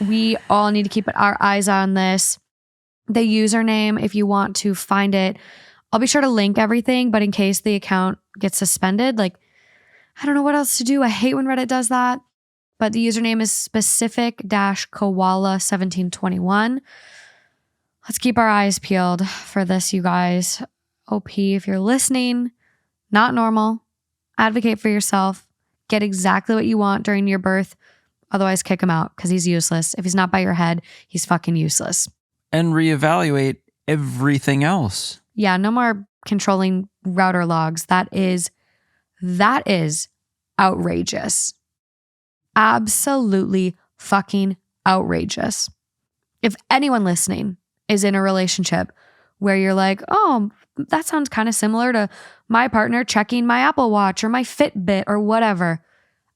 We all need to keep our eyes on this. The username, if you want to find it, I'll be sure to link everything, but in case the account gets suspended, like, I don't know what else to do. I hate when Reddit does that. But the username is specific-koala1721. Let's keep our eyes peeled for this, you guys. OP, if you're listening, not normal. Advocate for yourself. Get exactly what you want during your birth. Otherwise, kick him out because he's useless. If he's not by your head, he's fucking useless. And reevaluate everything else. Yeah, no more controlling router logs. That is outrageous. Absolutely fucking outrageous. If anyone listening is in a relationship where you're like, oh, that sounds kind of similar to my partner checking my Apple Watch or my Fitbit or whatever.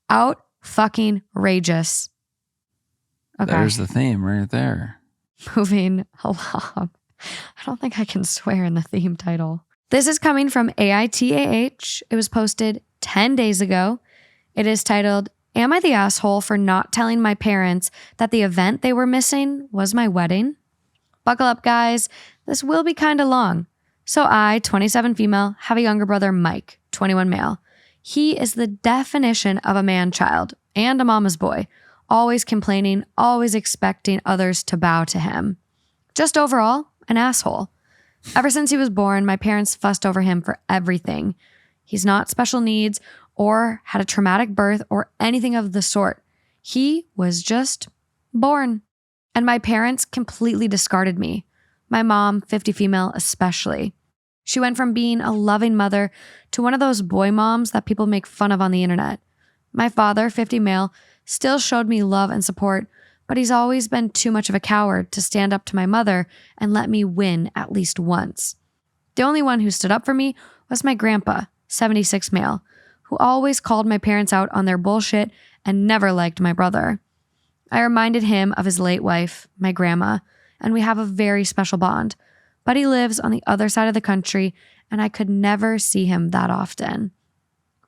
Out fucking rageous. Okay. There's the theme right there. Moving along. I don't think I can swear in the theme title. This is coming from AITA. It was posted 10 days ago. It is titled, Am I the asshole for not telling my parents that the event they were missing was my wedding? Buckle up, guys. This will be kind of long. So I, 27 female, have a younger brother, Mike, 21 male. He is the definition of a man-child and a mama's boy, always complaining, always expecting others to bow to him. Just overall, an asshole. Ever since he was born, my parents fussed over him for everything. He's not special needs or had a traumatic birth or anything of the sort. He was just born. And my parents completely discarded me. My mom, 50 female especially. She went from being a loving mother to one of those boy moms that people make fun of on the internet. My father, 50 male, still showed me love and support, but he's always been too much of a coward to stand up to my mother and let me win at least once. The only one who stood up for me was my grandpa, 76 male, who always called my parents out on their bullshit and never liked my brother. I reminded him of his late wife, my grandma, and we have a very special bond, but he lives on the other side of the country and I could never see him that often.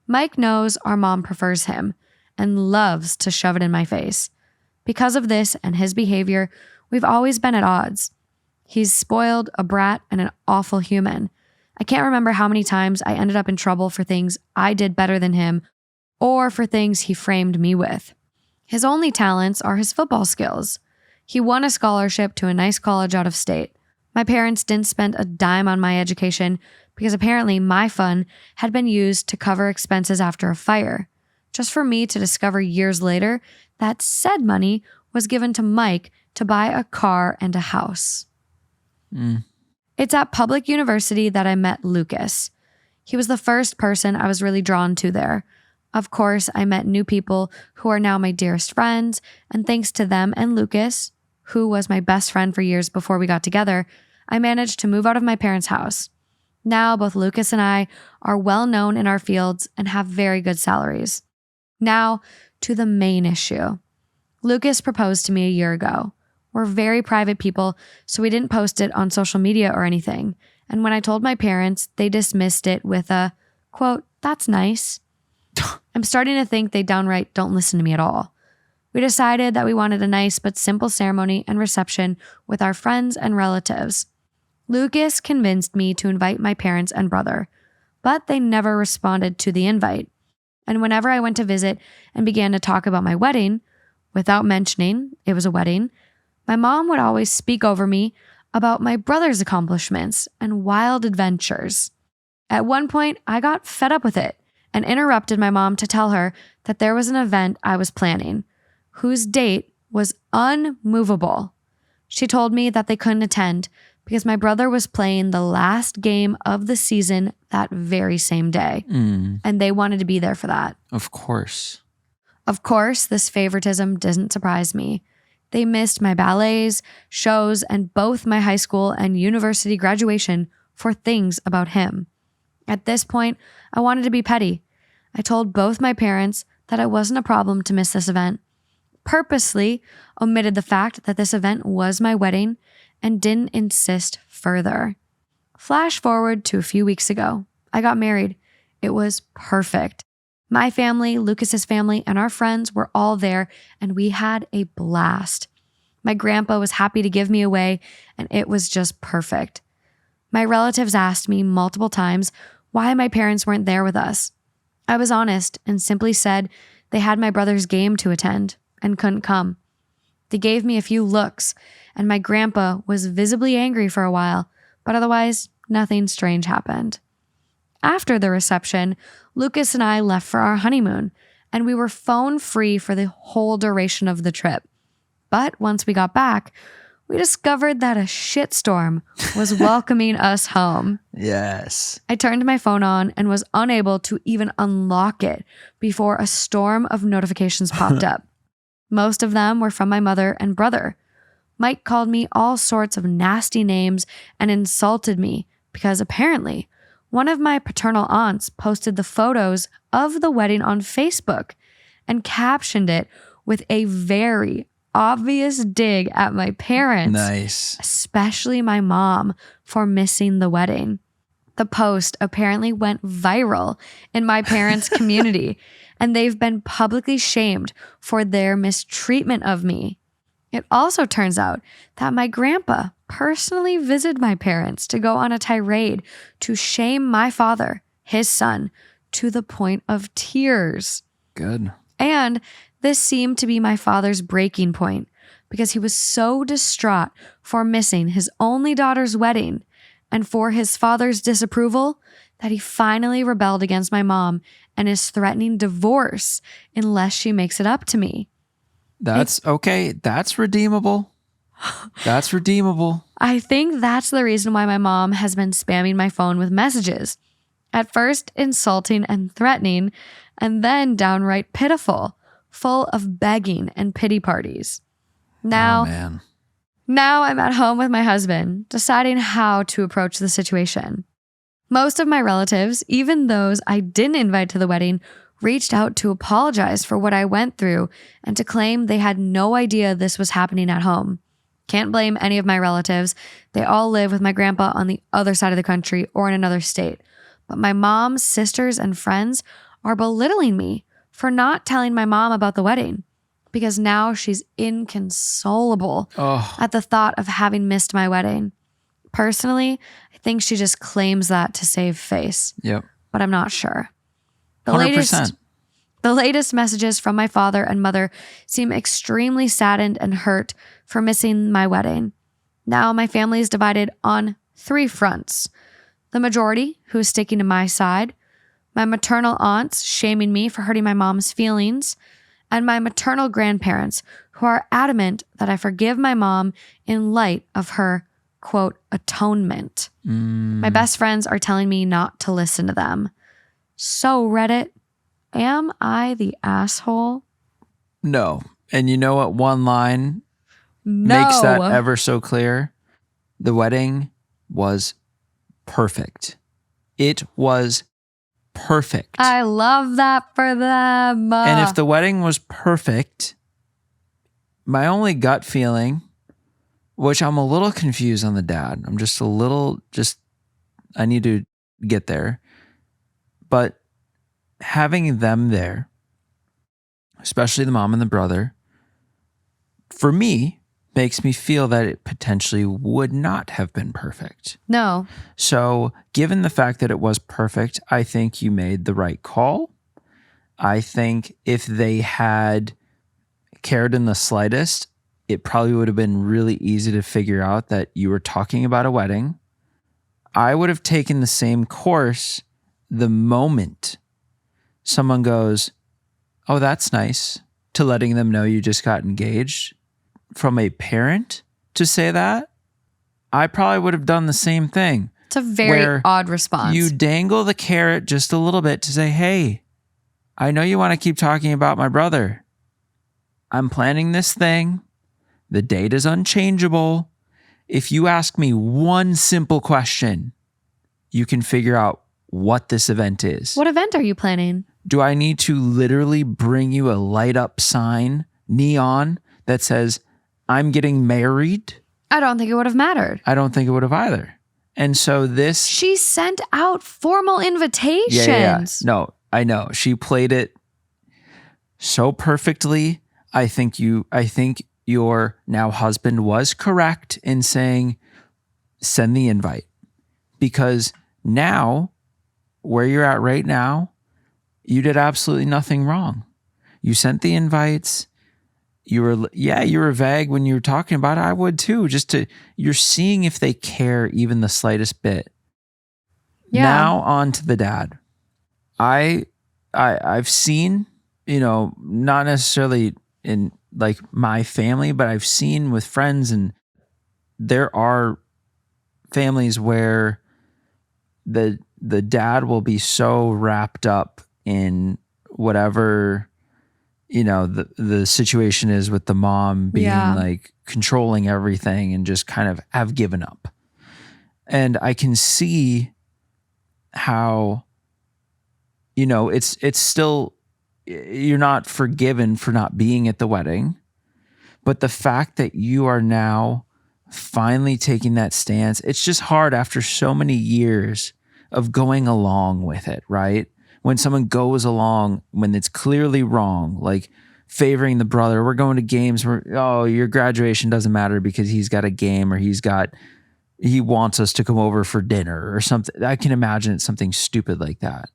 Mike knows our mom prefers him and loves to shove it in my face. Because of this and his behavior, we've always been at odds. He's spoiled, a brat, and an awful human. I can't remember how many times I ended up in trouble for things I did better than him or for things he framed me with. His only talents are his football skills. He won a scholarship to a nice college out of state. My parents didn't spend a dime on my education because apparently my fund had been used to cover expenses after a fire, just for me to discover years later that said money was given to Mike to buy a car and a house. It's at public university that I met Lucas. He was the first person I was really drawn to there. Of course, I met new people who are now my dearest friends, and thanks to them and Lucas, who was my best friend for years before we got together, I managed to move out of my parents' house. Now, both Lucas and I are well known in our fields and have very good salaries. Now, to the main issue. Lucas proposed to me a year ago. We're very private people, so we didn't post it on social media or anything. And when I told my parents, they dismissed it with a, quote, "That's nice." I'm starting to think they downright don't listen to me at all. We decided that we wanted a nice but simple ceremony and reception with our friends and relatives. Lucas convinced me to invite my parents and brother, but they never responded to the invite. And whenever I went to visit and began to talk about my wedding, without mentioning it was a wedding, my mom would always speak over me about my brother's accomplishments and wild adventures. At one point, I got fed up with it and interrupted my mom to tell her that there was an event I was planning, whose date was unmovable. She told me that they couldn't attend because my brother was playing the last game of the season that very same day, and they wanted to be there for that. Of course. Of course, this favoritism doesn't surprise me. They missed my ballets, shows, and both my high school and university graduation for things about him. At this point, I wanted to be petty. I told both my parents that it wasn't a problem to miss this event, purposely omitted the fact that this event was my wedding, and didn't insist further. Flash forward to a few weeks ago. I got married. It was perfect. My family, Lucas's family, and our friends were all there, and we had a blast. My grandpa was happy to give me away, and it was just perfect. My relatives asked me multiple times why my parents weren't there with us. I was honest and simply said they had my brother's game to attend and couldn't come. They gave me a few looks, and my grandpa was visibly angry for a while, but otherwise, nothing strange happened. After the reception, Lucas and I left for our honeymoon, and we were phone-free for the whole duration of the trip. But once we got back, we discovered that a shitstorm was welcoming us home. Yes. I turned my phone on and was unable to even unlock it before a storm of notifications popped up. Most of them were from my mother and brother. Mike called me all sorts of nasty names and insulted me because apparently one of my paternal aunts posted the photos of the wedding on Facebook and captioned it with a very obvious dig at my parents. Nice. Especially my mom for missing the wedding. The post apparently went viral in my parents' community, and they've been publicly shamed for their mistreatment of me. It also turns out that my grandpa personally visited my parents to go on a tirade to shame my father, his son, to the point of tears. Good. And this seemed to be my father's breaking point because he was so distraught for missing his only daughter's wedding and for his father's disapproval that he finally rebelled against my mom and is threatening divorce unless she makes it up to me. That's okay. That's redeemable. That's redeemable. I think that's the reason why my mom has been spamming my phone with messages. At first insulting and threatening, and then downright pitiful, full of begging and pity parties. Now I'm at home with my husband, deciding how to approach the situation. Most of my relatives, even those I didn't invite to the wedding, reached out to apologize for what I went through and to claim they had no idea this was happening at home. Can't blame any of my relatives. They all live with my grandpa on the other side of the country or in another state. But my mom's sisters and friends are belittling me for not telling my mom about the wedding because now she's inconsolable at the thought of having missed my wedding. Personally, I think she just claims that to save face. Yep. But I'm not sure. 100%. The latest messages from my father and mother seem extremely saddened and hurt for missing my wedding. Now my family is divided on 3 fronts. The majority, who is sticking to my side, my maternal aunts shaming me for hurting my mom's feelings, and my maternal grandparents who are adamant that I forgive my mom in light of her, quote, atonement. My best friends are telling me not to listen to them. So Reddit, am I the asshole? No. And you know what one line makes that ever so clear? The wedding was perfect. It was perfect. I love that for them. And if the wedding was perfect, my only gut feeling, which I'm a little confused on the dad. I'm just a little, I need to get there. But having them there, especially the mom and the brother, for me, makes me feel that it potentially would not have been perfect. No. So given the fact that it was perfect, I think you made the right call. I think if they had cared in the slightest, it probably would have been really easy to figure out that you were talking about a wedding. I would have taken the same course the moment someone goes, oh, that's nice, to letting them know you just got engaged. From a parent to say that, I probably would have done the same thing. It's a very odd response. You dangle the carrot just a little bit to say, hey, I know you want to keep talking about my brother. I'm planning this thing. The date is unchangeable. If you ask me one simple question, you can figure out what this event is. What event are you planning? Do I need to literally bring you a light up sign, neon, that says, I'm getting married? I don't think it would have mattered. I don't think it would have either. And so this... She sent out formal invitations. Yeah. No, I know. She played it so perfectly. I think your now husband was correct in saying, send the invite. Because now, where you're at right now, you did absolutely nothing wrong. You sent the invites. You were vague when you were talking about it. I would too. You're seeing if they care even the slightest bit. Yeah. Now on to the dad. I've seen, not necessarily in like my family, but I've seen with friends, and there are families where the dad will be so wrapped up in whatever the situation is with the mom being like controlling everything and just kind of have given up. And I can see how, it's still, you're not forgiven for not being at the wedding, but the fact that you are now finally taking that stance, it's just hard after so many years of going along with it, right? When someone goes along, when it's clearly wrong, like favoring the brother, we're going to games where, your graduation doesn't matter because he's got a game, or he wants us to come over for dinner or something. I can imagine it's something stupid like that.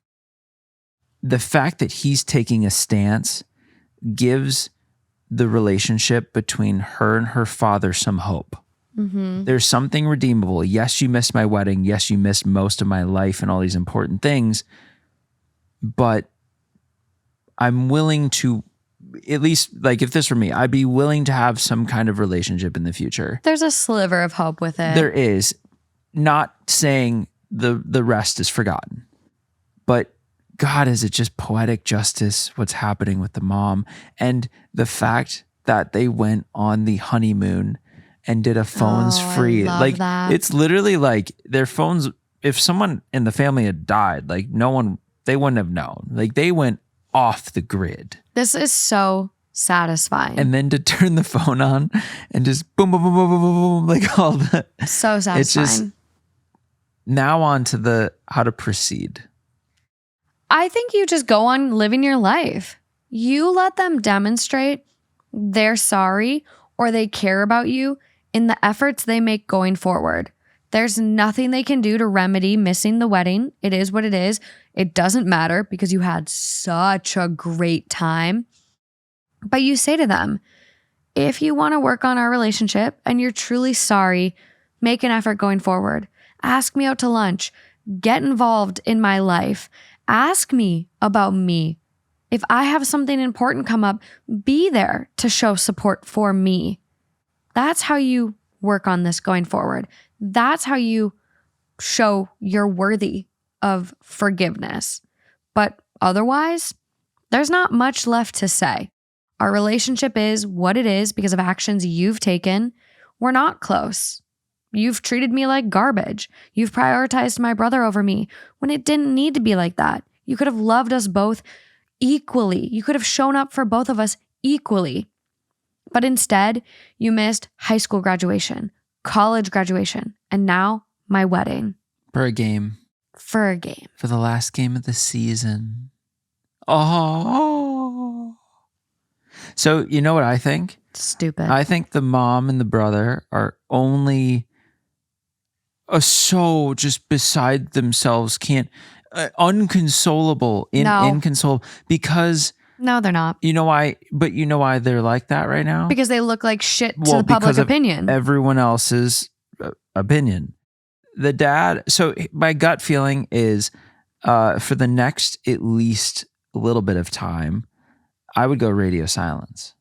The fact that he's taking a stance gives the relationship between her and her father some hope. Mm-hmm. There's something redeemable. Yes, you missed my wedding. Yes, you missed most of my life and all these important things. But I'm willing to, at least, like, if this were me, I'd be willing to have some kind of relationship in the future. There's a sliver of hope with it. There is. Not saying the rest is forgotten. But God, is it just poetic justice what's happening with the mom? And the fact that they went on the honeymoon and did a phones free. I love that. It's literally like their phones, if someone in the family had died, like they wouldn't have known. Like they went off the grid. This is so satisfying. And then to turn the phone on and just boom, boom, boom, boom, boom, boom, boom, like all that. So satisfying. It's just now on to the how to proceed. I think you just go on living your life. You let them demonstrate they're sorry or they care about you in the efforts they make going forward. There's nothing they can do to remedy missing the wedding. It is what it is. It doesn't matter because you had such a great time. But you say to them, if you want to work on our relationship and you're truly sorry, make an effort going forward. Ask me out to lunch. Get involved in my life. Ask me about me. If I have something important come up, be there to show support for me. That's how you work on this going forward. That's how you show you're worthy of forgiveness. But otherwise, there's not much left to say. Our relationship is what it is because of actions you've taken. We're not close. You've treated me like garbage. You've prioritized my brother over me when it didn't need to be like that. You could have loved us both equally. You could have shown up for both of us equally. But instead, you missed high school graduation, college graduation, and now my wedding. For a game. For the last game of the season. Oh. So, you know what I think? Stupid. I think the mom and the brother are only so just beside themselves, inconsolable, inconsolable, because... No, they're not. You know why? But you know why they're like that right now? Because they look like shit to the public opinion. Everyone else's opinion. The dad. So my gut feeling is, for the next at least a little bit of time, I would go radio silence.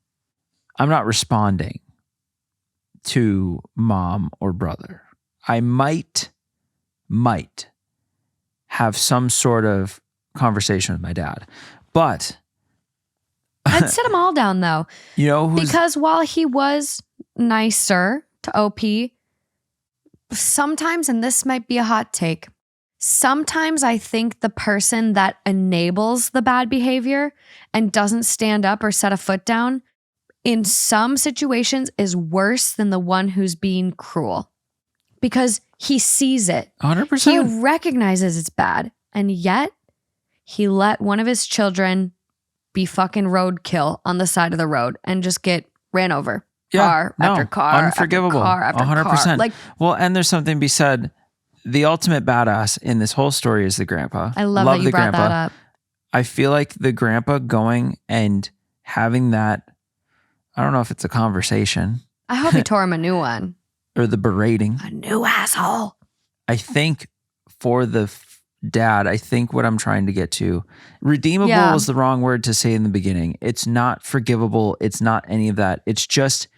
I'm not responding to mom or brother. I might have some sort of conversation with my dad, but. I'd sit them all down though. You know, because while he was nicer to OP, sometimes, and this might be a hot take, Sometimes I think the person that enables the bad behavior and doesn't stand up or set a foot down in some situations is worse than the one who's being cruel because he sees it. 100%. He recognizes it's bad. And yet he let one of his children be fucking roadkill on the side of the road and just get ran over. Car after car. Unforgivable. After car after 100%. car. Like, well, and there's something to be said. The ultimate badass in this whole story is the grandpa. I love that you brought that up. I feel like the grandpa going and having that, I don't know if it's a conversation. I hope he tore him a new one. Or the berating. A new asshole. I think for the dad, I think what I'm trying to get to, redeemable is the wrong word to say in the beginning. It's not forgivable. It's not any of that. It's just,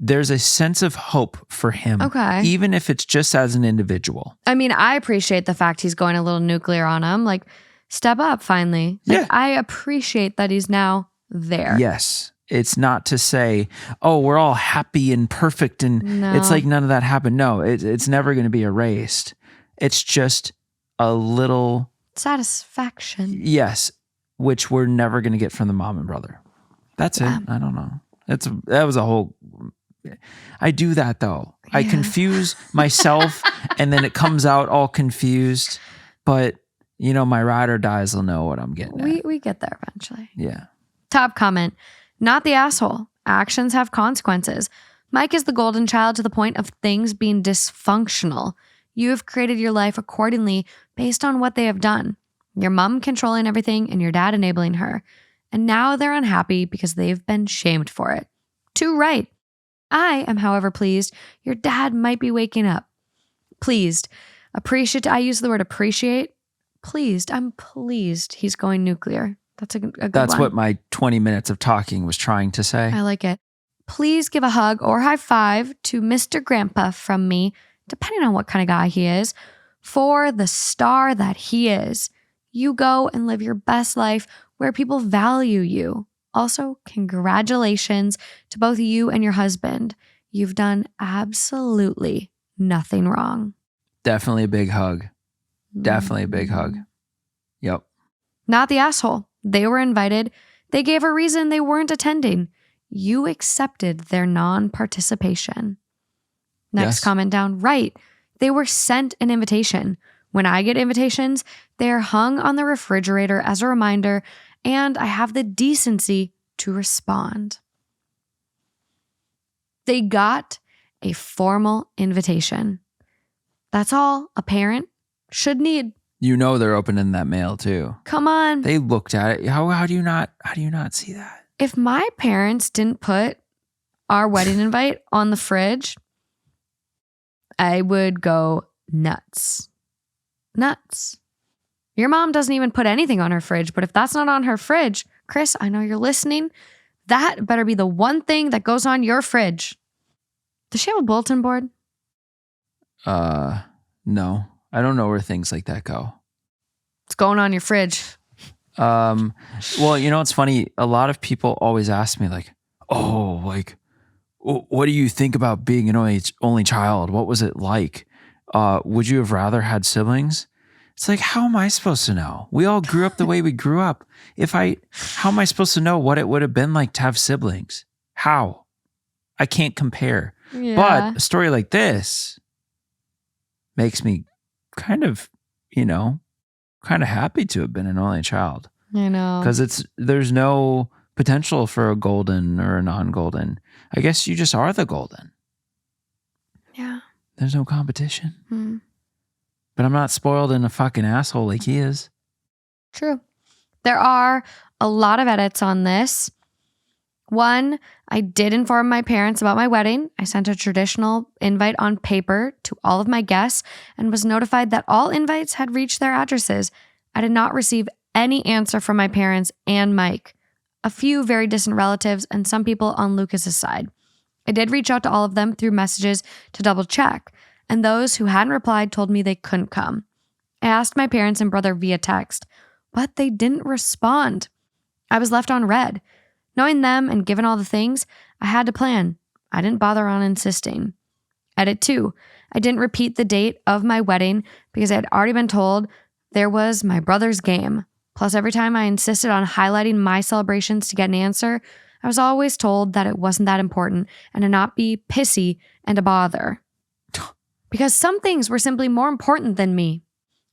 there's a sense of hope for him. Okay. Even if it's just as an individual. I mean, I appreciate the fact he's going a little nuclear on him. Like, step up finally. Like, I appreciate that he's now there. Yes. It's not to say, oh, we're all happy and perfect and it's like none of that happened. No, it's never going to be erased. It's just a little satisfaction. Yes, which we're never going to get from the mom and brother. That's it. I don't know. That was a whole... I do that though. Yeah. I confuse myself and then it comes out all confused. But, you know, my ride or dies will know what I'm getting at. We get there eventually. Yeah. Top comment. Not the asshole. Actions have consequences. Mike is the golden child to the point of things being dysfunctional. You have created your life accordingly based on what they have done. Your mom controlling everything and your dad enabling her. And now they're unhappy because they've been shamed for it. Too right. I am, however, pleased your dad might be waking up. Pleased. Appreciate. I use the word appreciate. Pleased. I'm pleased he's going nuclear. That's a good one. That's what my 20 minutes of talking was trying to say. I like it. Please give a hug or high five to Mr. Grandpa from me, depending on what kind of guy he is, for the star that he is. You go and live your best life where people value you. Also, congratulations to both you and your husband. You've done absolutely nothing wrong. Definitely a big hug. Definitely a big hug. Yep. Not the asshole. They were invited. They gave a reason they weren't attending. You accepted their non-participation. Next comment down. Right. They were sent an invitation. When I get invitations, they are hung on the refrigerator as a reminder, and I have the decency to respond. They got a formal invitation. That's all a parent should need. You know they're opening that mail too. Come on. They looked at it. How do you not see that? If my parents didn't put our wedding invite on the fridge, I would go nuts. Nuts. Your mom doesn't even put anything on her fridge, but if that's not on her fridge, Chris, I know you're listening. That better be the one thing that goes on your fridge. Does she have a bulletin board? No. I don't know where things like that go. It's going on your fridge. Well, you know, it's funny. A lot of people always ask me like, oh, like, what do you think about being an only child? What was it like? Would you have rather had siblings? It's like, how am I supposed to know? We all grew up the way we grew up. How am I supposed to know what it would have been like to have siblings? How? I can't compare. Yeah. But a story like this makes me kind of happy to have been an only child. I know. Because there's no potential for a golden or a non-golden. I guess you just are the golden. Yeah. There's no competition. But I'm not spoiled and a fucking asshole like he is. True. There are a lot of edits on this. One, I did inform my parents about my wedding. I sent a traditional invite on paper to all of my guests and was notified that all invites had reached their addresses. I did not receive any answer from my parents and Mike, a few very distant relatives, and some people on Lucas's side. I did reach out to all of them through messages to double check, and those who hadn't replied told me they couldn't come. I asked my parents and brother via text, but they didn't respond. I was left on red. Knowing them and given all the things, I had to plan. I didn't bother on insisting. Edit 2. I didn't repeat the date of my wedding because I had already been told there was my brother's game. Plus, every time I insisted on highlighting my celebrations to get an answer, I was always told that it wasn't that important and to not be pissy and a bother. Because some things were simply more important than me.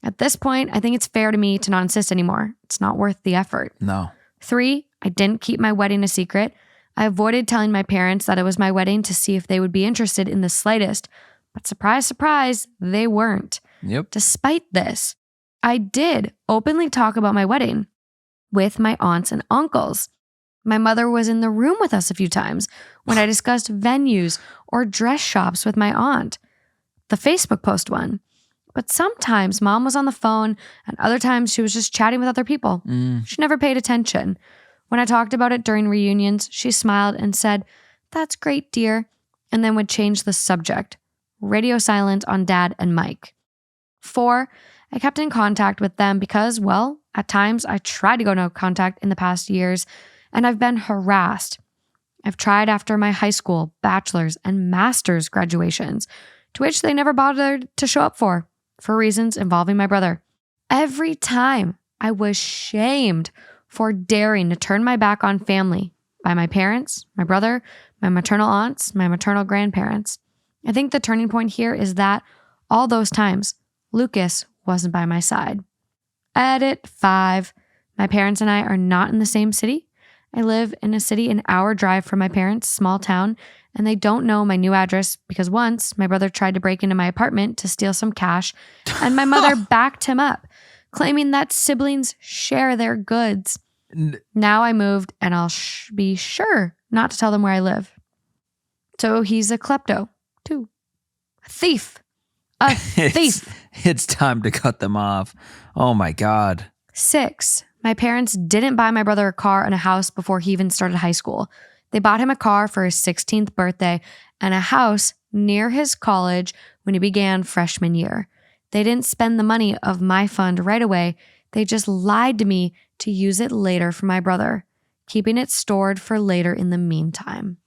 At this point, I think it's fair to me to not insist anymore. It's not worth the effort. No. 3, I didn't keep my wedding a secret. I avoided telling my parents that it was my wedding to see if they would be interested in the slightest. But surprise, surprise, they weren't. Yep. Despite this, I did openly talk about my wedding with my aunts and uncles. My mother was in the room with us a few times when I discussed venues or dress shops with my aunt. The Facebook post one. But sometimes mom was on the phone and other times she was just chatting with other people. She never paid attention. When I talked about it during reunions, she smiled and said, "That's great, dear," and then would change the subject. Radio silent on Dad and Mike. 4, I kept in contact with them because, well, at times I tried to go no contact in the past years and I've been harassed. I've tried after my high school, bachelor's, and master's graduations, to which they never bothered to show up for reasons involving my brother. Every time I was shamed for daring to turn my back on family by my parents, my brother, my maternal aunts, my maternal grandparents. I think the turning point here is that all those times, Lucas wasn't by my side. Edit 5. My parents and I are not in the same city. I live in a city an hour drive from my parents' small town, and they don't know my new address because once my brother tried to break into my apartment to steal some cash, and my mother backed him up, claiming that siblings share their goods. Now I moved, and I'll be sure not to tell them where I live. So he's a klepto, too. A thief. A thief. It's time to cut them off. Oh my God. 6, my parents didn't buy my brother a car and a house before he even started high school. They bought him a car for his 16th birthday and a house near his college when he began freshman year. They didn't spend the money of my fund right away. They just lied to me to use it later for my brother, keeping it stored for later in the meantime.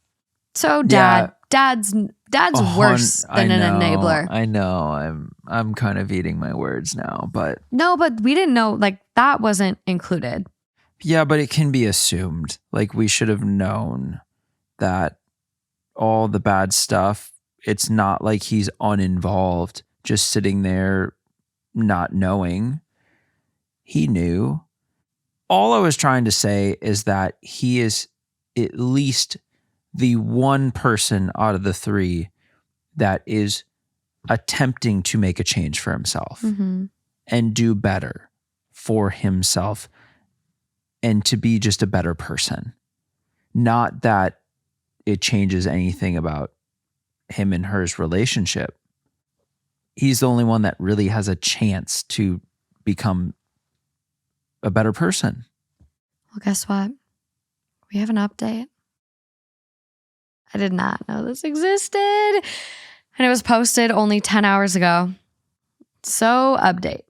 So dad's worse than an enabler. I know. I'm kind of eating my words now, but no, but we didn't know, like, that wasn't included. Yeah, but it can be assumed. Like, we should have known that all the bad stuff, it's not like he's uninvolved, just sitting there not knowing. He knew. All I was trying to say is that he is at least the one person out of the 3 that is attempting to make a change for himself and do better for himself and to be just a better person. Not that it changes anything about him and her's relationship. He's the only one that really has a chance to become a better person. Well, guess what? We have an update. I did not know this existed, and it was posted only 10 hours ago. So, update.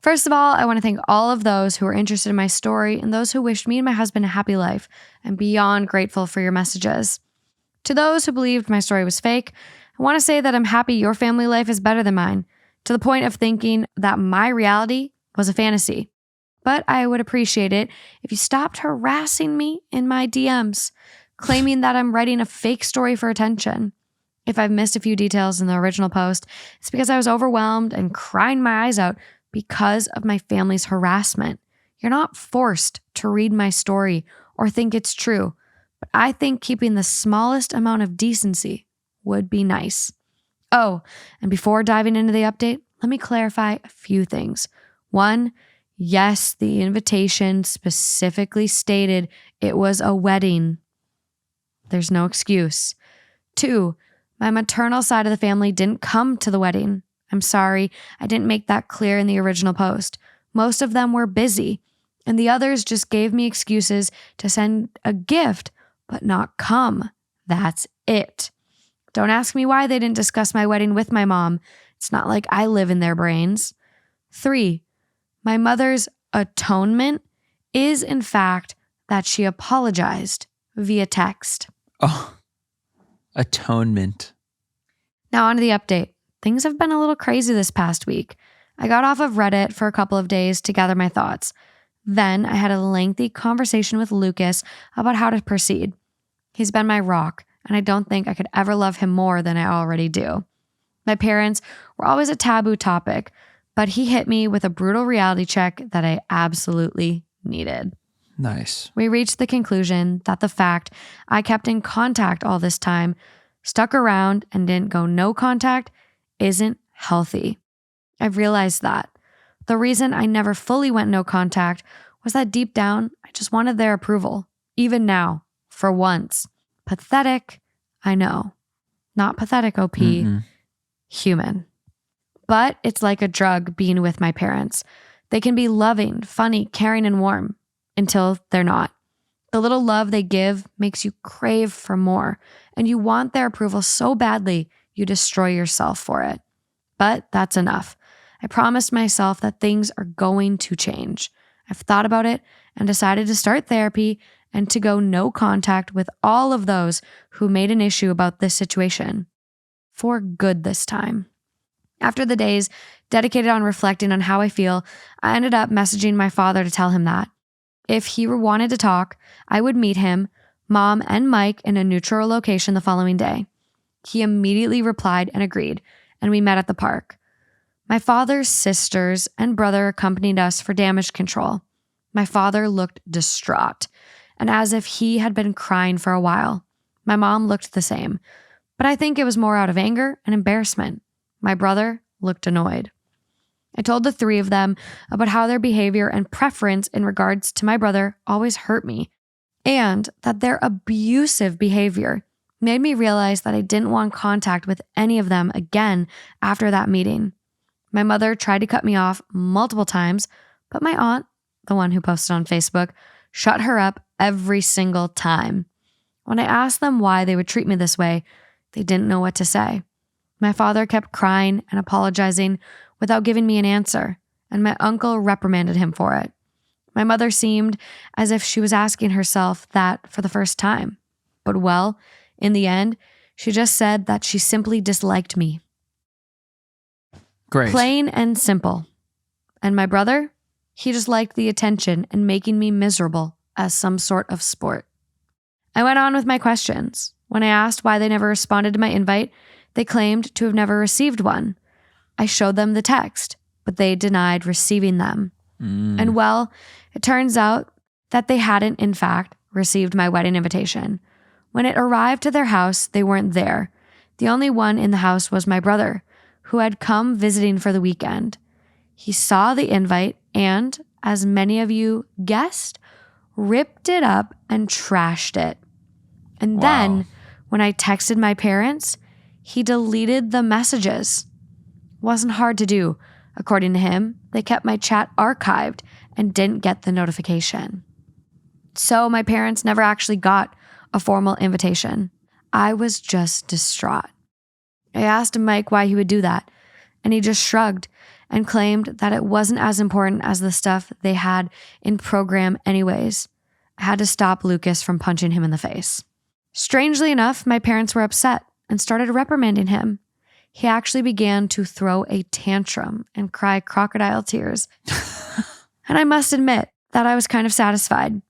First of all, I want to thank all of those who are interested in my story and those who wished me and my husband a happy life. I'm beyond grateful for your messages. To those who believed my story was fake, I want to say that I'm happy your family life is better than mine, to the point of thinking that my reality was a fantasy. But I would appreciate it if you stopped harassing me in my DMs, claiming that I'm writing a fake story for attention. If I've missed a few details in the original post, it's because I was overwhelmed and crying my eyes out because of my family's harassment. You're not forced to read my story or think it's true, but I think keeping the smallest amount of decency would be nice. Oh, and before diving into the update, let me clarify a few things. 1, yes, the invitation specifically stated it was a wedding. There's no excuse. 2, my maternal side of the family didn't come to the wedding. I'm sorry, I didn't make that clear in the original post. Most of them were busy, and the others just gave me excuses to send a gift, but not come. That's it. Don't ask me why they didn't discuss my wedding with my mom. It's not like I live in their brains. 3, my mother's atonement is, in fact, that she apologized via text. Oh, atonement. Now on to the update. things have been a little crazy this past week. I got off of Reddit for a couple of days to gather my thoughts. Then I had a lengthy conversation with Lucas about how to proceed. He's been my rock, and I don't think I could ever love him more than I already do. My parents were always a taboo topic, but he hit me with a brutal reality check that I absolutely needed. Nice. We reached the conclusion that the fact I kept in contact all this time, stuck around, and didn't go no contact isn't healthy. I've realized that. The reason I never fully went no contact was that deep down, I just wanted their approval. Even now, for once. Pathetic, I know. Not pathetic, OP. Human. But it's like a drug being with my parents. They can be loving, funny, caring, and warm until they're not. The little love they give makes you crave for more, and you want their approval so badly you destroy yourself for it. But that's enough. I promised myself that things are going to change. I've thought about it and decided to start therapy and to go no contact with all of those who made an issue about this situation. For good this time. After the days dedicated on reflecting on how I feel, I ended up messaging my father to tell him that. If he wanted to talk, I would meet him, Mom, and Mike in a neutral location the following day. He immediately replied and agreed, and we met at the park. My father's sisters and brother accompanied us for damage control. My father looked distraught, and as if he had been crying for a while. My mom looked the same, but I think it was more out of anger and embarrassment. My brother looked annoyed. I told the three of them about how their behavior and preference in regards to my brother always hurt me, and that their abusive behavior made me realize that I didn't want contact with any of them again after that meeting. My mother tried to cut me off multiple times, but my aunt, the one who posted on Facebook, shut her up every single time. When I asked them why they would treat me this way, they didn't know what to say. My father kept crying and apologizing without giving me an answer, and my uncle reprimanded him for it. My mother seemed as if she was asking herself that for the first time. But well, in the end, she just said that she simply disliked me. Great. Plain and simple. And my brother, he just liked the attention and making me miserable as some sort of sport. I went on with my questions. When I asked why they never responded to my invite, they claimed to have never received one. I showed them the text, but they denied receiving them. And well, it turns out that they hadn't, in fact, received my wedding invitation. When it arrived to their house, they weren't there. The only one in the house was my brother, who had come visiting for the weekend. He saw the invite and, as many of you guessed, ripped it up and trashed it. And then, when I texted my parents, he deleted the messages. Wasn't hard to do. According to him, they kept my chat archived and didn't get the notification. So my parents never actually got a formal invitation. I was just distraught. I asked Mike why he would do that, and he just shrugged and claimed that it wasn't as important as the stuff they had in program anyways. I had to stop Lucas from punching him in the face. Strangely enough, my parents were upset and started reprimanding him. He actually began to throw a tantrum and cry crocodile tears. And I must admit that I was kind of satisfied.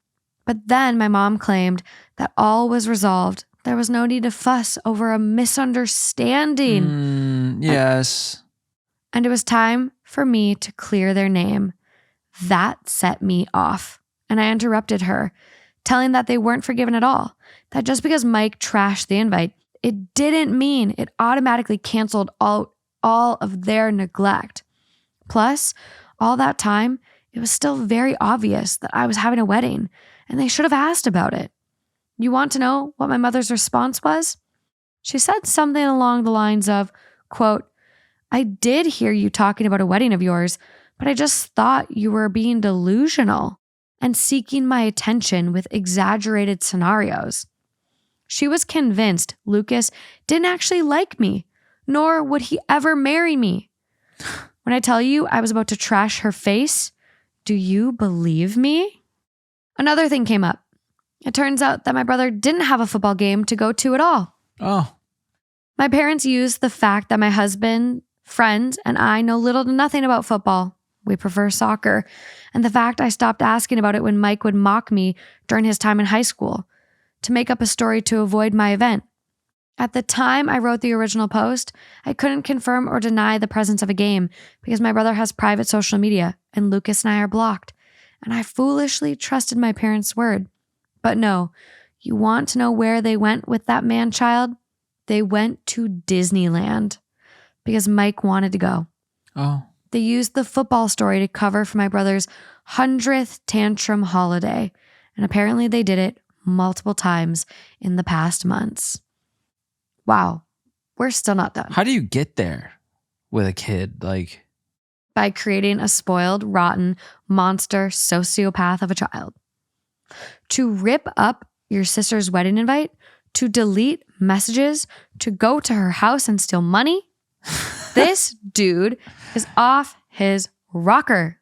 But then my mom claimed that all was resolved. There was no need to fuss over a misunderstanding. Yes. And it was time for me to clear their name. That set me off. And I interrupted her, telling that they weren't forgiven at all. That just because Mike trashed the invite, it didn't mean it automatically canceled all of their neglect. Plus, all that time, it was still very obvious that I was having a wedding, and they should have asked about it. You want to know what my mother's response was? She said something along the lines of, quote, "I did hear you talking about a wedding of yours, but I just thought you were being delusional and seeking my attention with exaggerated scenarios." She was convinced Lucas didn't actually like me, nor would he ever marry me. When I tell you I was about to trash her face, do you believe me? Another thing came up. It turns out that my brother didn't have a football game to go to at all. Oh. My parents used the fact that my husband, friends, and I know little to nothing about football. We prefer soccer. And the fact I stopped asking about it when Mike would mock me during his time in high school to make up a story to avoid my event. At the time I wrote the original post, I couldn't confirm or deny the presence of a game because my brother has private social media and Lucas and I are blocked. And I foolishly trusted my parents' word. But no, you want to know where they went with that man-child? They went to Disneyland because Mike wanted to go. Oh. They used the football story to cover for my brother's 100th tantrum holiday. And apparently they did it multiple times in the past months. Wow, we're still not done. How do you get there with a kid? By creating a spoiled, rotten, monster sociopath of a child. To rip up your sister's wedding invite, to delete messages, to go to her house and steal money. This dude is off his rocker.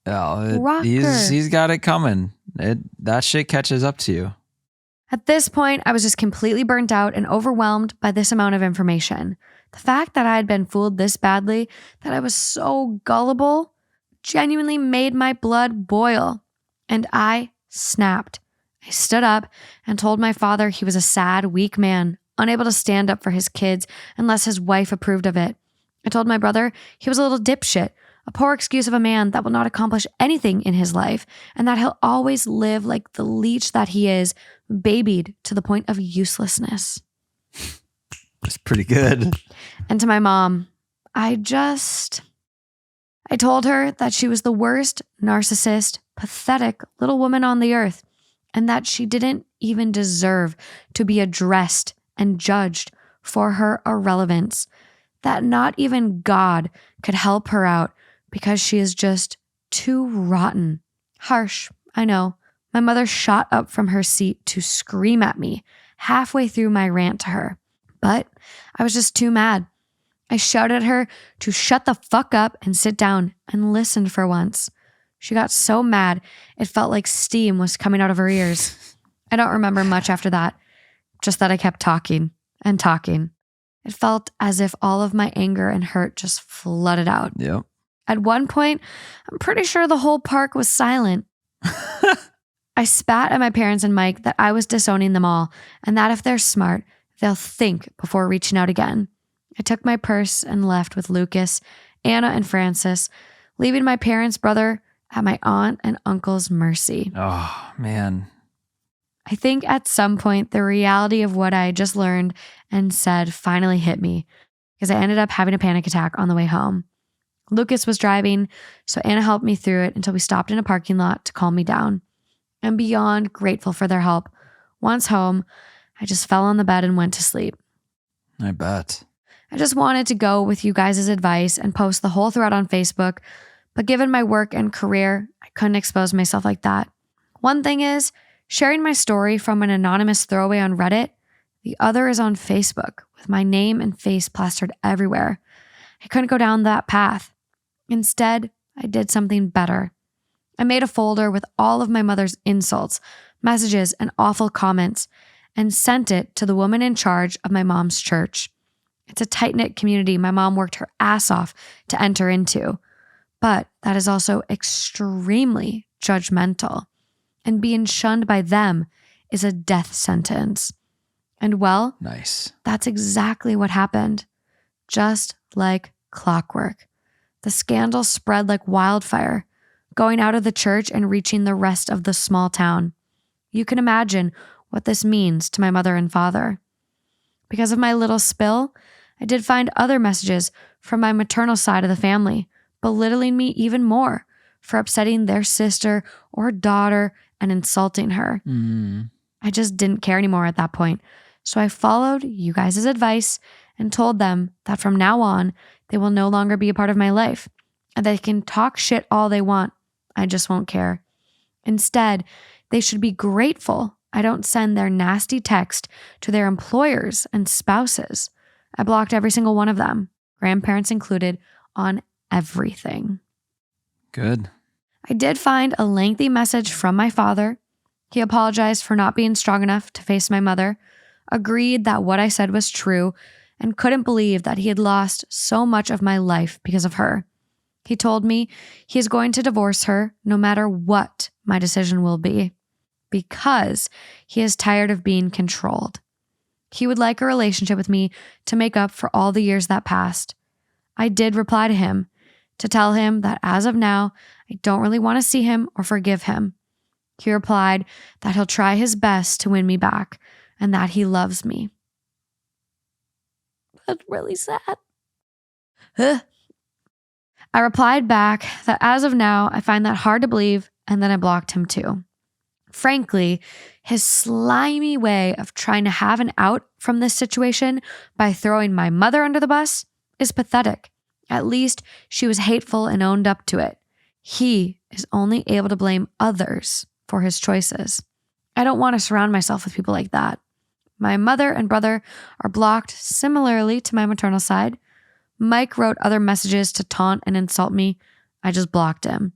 Oh, he's got it coming. That shit catches up to you. At this point, I was just completely burnt out and overwhelmed by this amount of information. The fact that I had been fooled this badly, that I was so gullible, genuinely made my blood boil. And I snapped. I stood up and told my father he was a sad, weak man, unable to stand up for his kids unless his wife approved of it. I told my brother he was a little dipshit, a poor excuse of a man that will not accomplish anything in his life, and that he'll always live like the leech that he is, babied to the point of uselessness. That's pretty good. And to my mom, I told her that she was the worst, narcissist, pathetic little woman on the earth, and that she didn't even deserve to be addressed and judged for her irrelevance, that not even God could help her out because she is just too rotten. Harsh, I know. My mother shot up from her seat to scream at me halfway through my rant to her, but I was just too mad. I shouted at her to shut the fuck up and sit down and listen for once. She got so mad, it felt like steam was coming out of her ears. I don't remember much after that, just that I kept talking and talking. It felt as if all of my anger and hurt just flooded out. Yep. At one point, I'm pretty sure the whole park was silent. I spat at my parents and Mike that I was disowning them all, and that if they're smart, they'll think before reaching out again. I took my purse and left with Lucas, Anna, and Francis, leaving my parents' brother at my aunt and uncle's mercy. Oh, man. I think at some point, the reality of what I had just learned and said finally hit me, because I ended up having a panic attack on the way home. Lucas was driving, so Anna helped me through it until we stopped in a parking lot to calm me down. I'm beyond grateful for their help. Once home, I just fell on the bed and went to sleep. I bet. I just wanted to go with you guys' advice and post the whole thread on Facebook, but given my work and career, I couldn't expose myself like that. One thing is, sharing my story from an anonymous throwaway on Reddit, the other is on Facebook, with my name and face plastered everywhere. I couldn't go down that path. Instead, I did something better. I made a folder with all of my mother's insults, messages, and awful comments, and sent it to the woman in charge of my mom's church. It's a tight-knit community my mom worked her ass off to enter into, but that is also extremely judgmental, and being shunned by them is a death sentence. And well, nice. That's exactly what happened. Just like clockwork. The scandal spread like wildfire, going out of the church and reaching the rest of the small town. You can imagine what this means to my mother and father. Because of my little spill, I did find other messages from my maternal side of the family, belittling me even more for upsetting their sister or daughter and insulting her. I just didn't care anymore at that point. So I followed you guys' advice and told them that from now on, they will no longer be a part of my life and they can talk shit all they want. I just won't care. Instead, they should be grateful I don't send their nasty text to their employers and spouses. I blocked every single one of them, grandparents included, on everything. Good. I did find a lengthy message from my father. He apologized for not being strong enough to face my mother, agreed that what I said was true, and couldn't believe that he had lost so much of my life because of her. He told me he is going to divorce her no matter what my decision will be, because he is tired of being controlled. He would like a relationship with me to make up for all the years that passed. I did reply to him to tell him that as of now, I don't really want to see him or forgive him. He replied that he'll try his best to win me back and that he loves me. That's really sad. I replied back that as of now, I find that hard to believe, and then I blocked him too. Frankly, his slimy way of trying to have an out from this situation by throwing my mother under the bus is pathetic. At least she was hateful and owned up to it. He is only able to blame others for his choices. I don't want to surround myself with people like that. My mother and brother are blocked similarly to my maternal side. Mike wrote other messages to taunt and insult me. I just blocked him.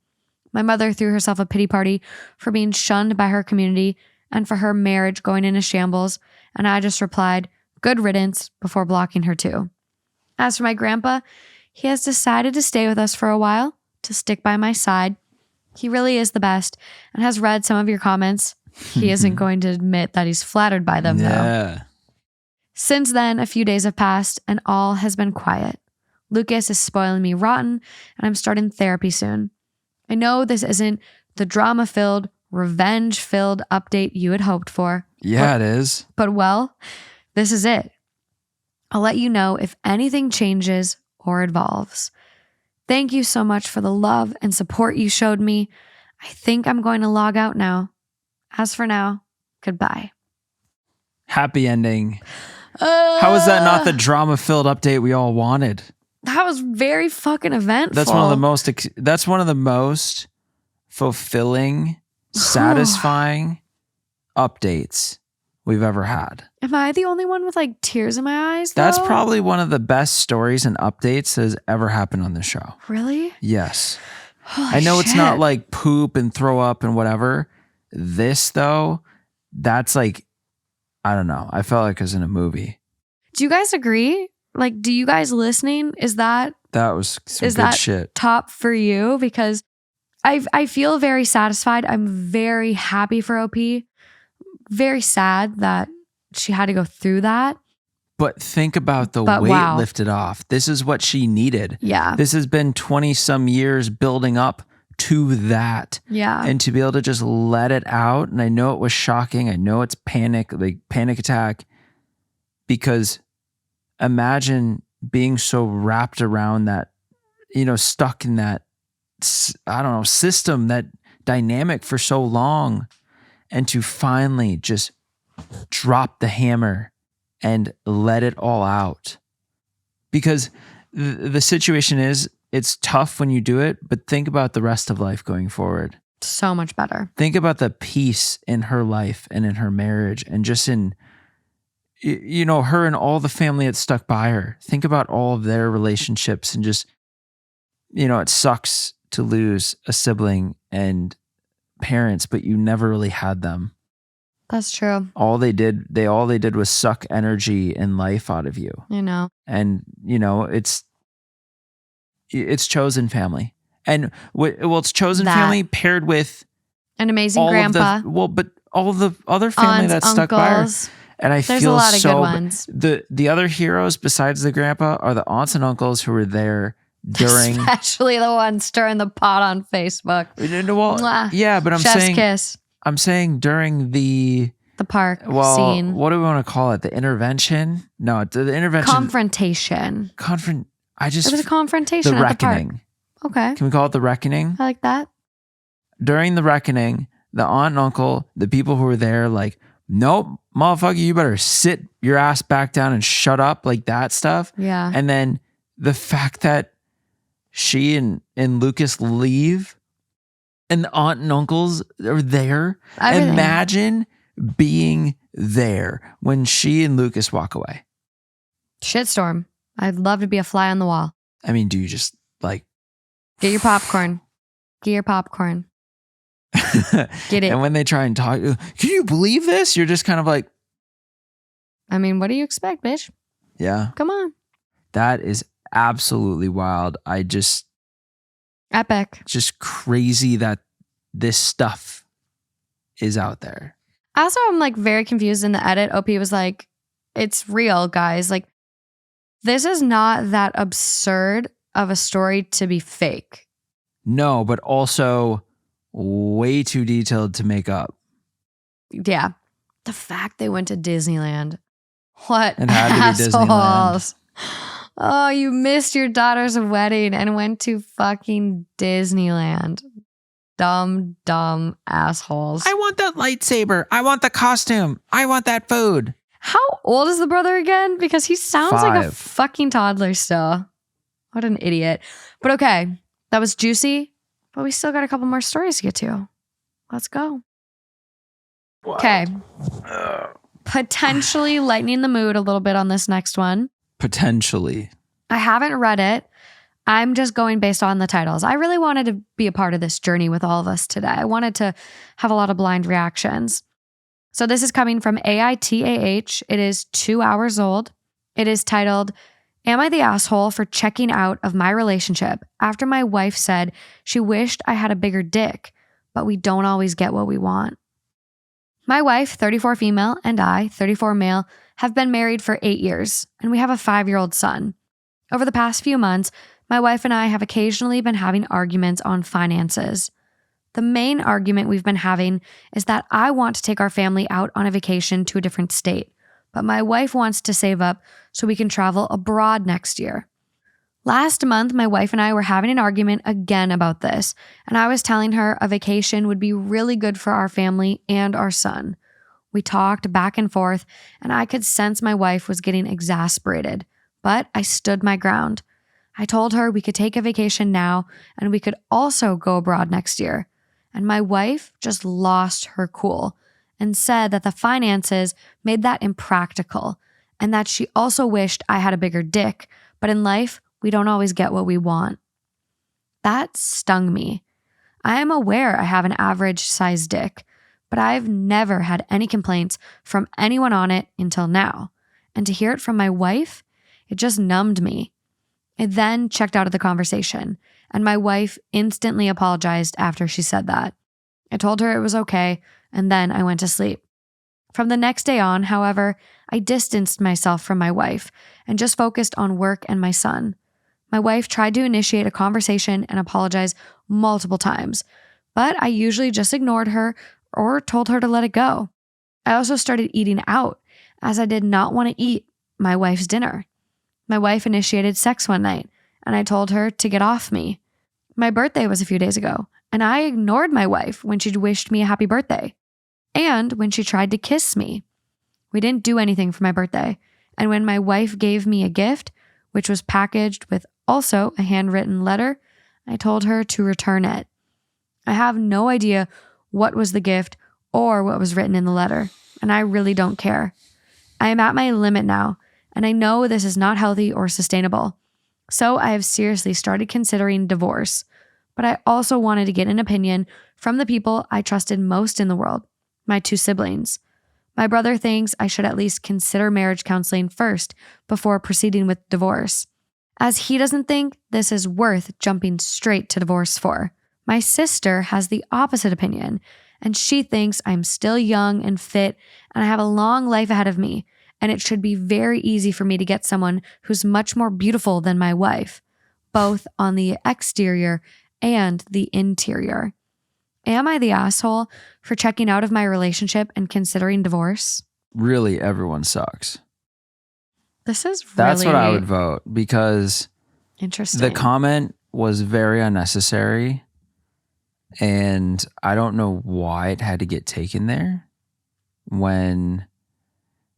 My mother threw herself a pity party for being shunned by her community and for her marriage going into shambles, and I just replied, "Good riddance," before blocking her too. As for my grandpa, he has decided to stay with us for a while, to stick by my side. He really is the best and has read some of your comments. He isn't going to admit that he's flattered by them, though. Since then, a few days have passed and all has been quiet. Lucas is spoiling me rotten, and I'm starting therapy soon. I know this isn't the drama-filled, revenge-filled update you had hoped for. Yeah, it is. But well, this is it. I'll let you know if anything changes or evolves. Thank you so much for the love and support you showed me. I think I'm going to log out now. As for now, goodbye. Happy ending. How is that not the drama-filled update we all wanted? That was very fucking eventful. That's one of the most fulfilling, satisfying updates we've ever had. Am I the only one with like tears in my eyes, though? That's probably one of the best stories and updates that has ever happened on this show. Really? Yes. Holy I know shit. It's not like poop and throw up and whatever. This, though, that's like, I don't know. I felt like it was in a movie. Do you guys agree? Like, do you guys listening? That was some good shit. Top for you? Because I feel very satisfied. I'm very happy for OP. Very sad that she had to go through that. But think about the weight lifted off. This is what she needed. Yeah. This has been 20 some years building up to that. Yeah. And to be able to just let it out. And I know it was shocking. I know it's panic attack, because imagine being so wrapped around that, stuck in that, I don't know, system, that dynamic for so long, and to finally just drop the hammer and let it all out. Because the situation is, it's tough when you do it, but think about the rest of life going forward. So much better. Think about the peace in her life and in her marriage, and just in, her and all the family that stuck by her. Think about all of their relationships, and just, it sucks to lose a sibling and parents, but you never really had them. That's true. All they did was suck energy and life out of you. And it's chosen family. And it's chosen family paired with an amazing grandpa. But all of the other family that's stuck by her. And there's a lot of good ones. The other heroes besides the grandpa are the aunts and uncles who were there during, especially the ones stirring the pot on Facebook. Well, yeah, but I'm saying during the park scene. What do we want to call it? The intervention? No, the intervention. Confrontation. It was a confrontation. The reckoning. The park. Okay. Can we call it the reckoning? I like that. During the reckoning, the aunt and uncle, the people who were there, like, nope, motherfucker, you better sit your ass back down and shut up, like that stuff. Yeah. And then the fact that she and Lucas leave, and the aunt and uncles are there. Everything. Imagine being there when she and Lucas walk away. Shitstorm. I'd love to be a fly on the wall. I mean, do you just like... Get your popcorn. Get it. And when they try and talk, can you believe this? You're just kind of like, I mean, what do you expect, bitch? Yeah. Come on. That is absolutely wild. Epic. Just crazy that this stuff is out there. Also, I'm like very confused in the edit. OP was like, it's real, guys. Like, this is not that absurd of a story to be fake. No, but also way too detailed to make up. Yeah. The fact they went to Disneyland. What it had assholes. To be Disneyland. Oh, you missed your daughter's wedding and went to fucking Disneyland. Dumb assholes. I want that lightsaber. I want the costume. I want that food. How old is the brother again? Because he sounds 5. like a fucking toddler still. What an idiot. But okay, that was juicy, but we still got a couple more stories to get to. Let's go. Wow. Okay. Potentially lightening the mood a little bit on this next one. Potentially. I haven't read it. I'm just going based on the titles. I really wanted to be a part of this journey with all of us today. I wanted to have a lot of blind reactions. So this is coming from AITA. It is 2 hours old. It is titled, Am I the Asshole for Checking Out of My Relationship After My Wife Said She Wished I Had a Bigger Dick, but we don't always get what we want? My wife, 34 female, and I, 34 male, have been married for 8 years, and we have a 5-year-old son. Over the past few months, my wife and I have occasionally been having arguments on finances. The main argument we've been having is that I want to take our family out on a vacation to a different state, but my wife wants to save up so we can travel abroad next year. Last month, my wife and I were having an argument again about this, and I was telling her a vacation would be really good for our family and our son. We talked back and forth, and I could sense my wife was getting exasperated, but I stood my ground. I told her we could take a vacation now, and we could also go abroad next year. And my wife just lost her cool and said that the finances made that impractical, and that she also wished I had a bigger dick, but in life, we don't always get what we want. That stung me. I am aware I have an average size dick, but I've never had any complaints from anyone on it until now. And to hear it from my wife, it just numbed me. I then checked out of the conversation, and my wife instantly apologized after she said that. I told her it was okay, and then I went to sleep. From the next day on, however, I distanced myself from my wife and just focused on work and my son. My wife tried to initiate a conversation and apologize multiple times, but I usually just ignored her or told her to let it go. I also started eating out, as I did not want to eat my wife's dinner. My wife initiated sex one night, and I told her to get off me. My birthday was a few days ago, and I ignored my wife when she wished me a happy birthday, and when she tried to kiss me. We didn't do anything for my birthday, and when my wife gave me a gift, which was packaged with also a handwritten letter, I told her to return it. I have no idea what was the gift or what was written in the letter, and I really don't care. I am at my limit now, and I know this is not healthy or sustainable. So I have seriously started considering divorce, but I also wanted to get an opinion from the people I trusted most in the world, my 2 siblings. My brother thinks I should at least consider marriage counseling first before proceeding with divorce, as he doesn't think this is worth jumping straight to divorce for. My sister has the opposite opinion, and she thinks I'm still young and fit, and I have a long life ahead of me, and it should be very easy for me to get someone who's much more beautiful than my wife, both on the exterior and the interior. Am I the asshole for checking out of my relationship and considering divorce? Really, everyone sucks. That's what I would vote, because interesting. The comment was very unnecessary, and I don't know why it had to get taken there when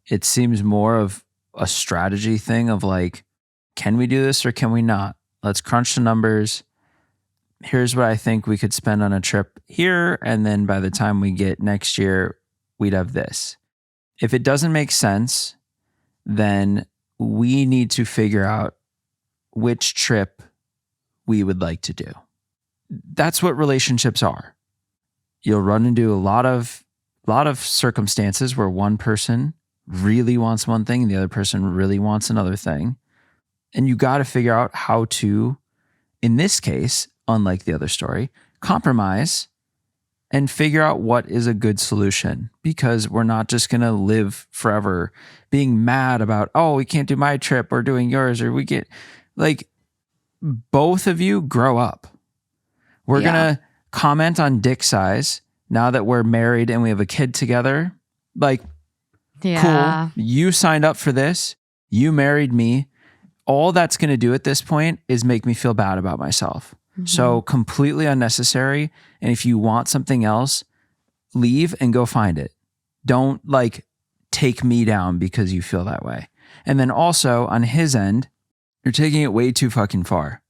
it seems more of a strategy thing of like, can we do this or can we not? Let's crunch the numbers. Here's what I think we could spend on a trip here, and then by the time we get next year, we'd have this. If it doesn't make sense, then we need to figure out which trip we would like to do. That's what relationships are. You'll run into a lot of circumstances where one person really wants one thing and the other person really wants another thing. And you got to figure out how to, in this case, unlike the other story, compromise and figure out what is a good solution, because we're not just going to live forever being mad about, oh, we can't do my trip or doing yours, or we get like, both of you grow up. We're going to comment on dick size now that we're married and we have a kid together. Like, cool. You signed up for this. You married me. All that's going to do at this point is make me feel bad about myself. Mm-hmm. So completely unnecessary. And if you want something else, leave and go find it. Don't like take me down because you feel that way. And then also on his end, you're taking it way too fucking far.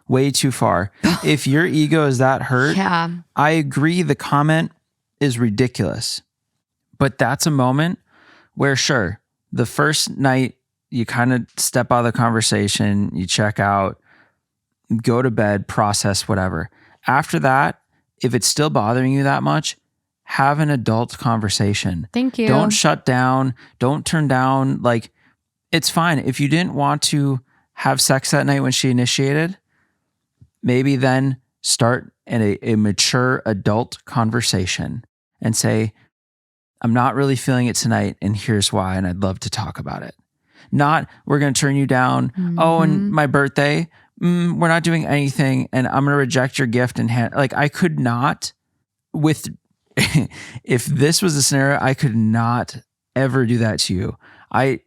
Way too far. If your ego is that hurt, I agree the comment is ridiculous. But that's a moment where, sure, the first night you kind of step out of the conversation, you check out, go to bed, process, whatever. After that, if it's still bothering you that much, have an adult conversation. Thank you. Don't shut down. Don't turn down. Like, it's fine. If you didn't want to have sex that night when she initiated, maybe then start a mature adult conversation and say, I'm not really feeling it tonight, and here's why, and I'd love to talk about it. Not, we're going to turn you down. Mm-hmm. Oh, and my birthday, we're not doing anything, and I'm going to reject your gift. And like, I could not, if this was a scenario, I could not ever do that to you. I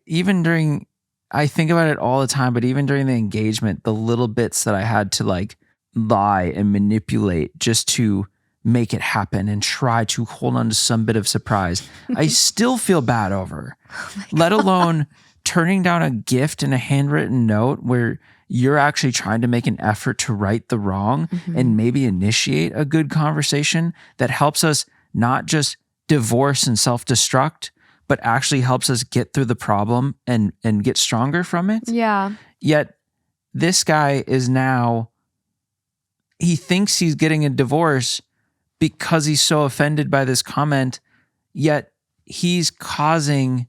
think about it all the time, but even during the engagement, the little bits that I had to like lie and manipulate just to make it happen and try to hold on to some bit of surprise, I still feel bad over. Let alone turning down a gift and a handwritten note where you're actually trying to make an effort to right the wrong and maybe initiate a good conversation that helps us not just divorce and self-destruct, but actually helps us get through the problem and get stronger from it. Yeah. Yet this guy is now, he thinks he's getting a divorce because he's so offended by this comment, yet he's causing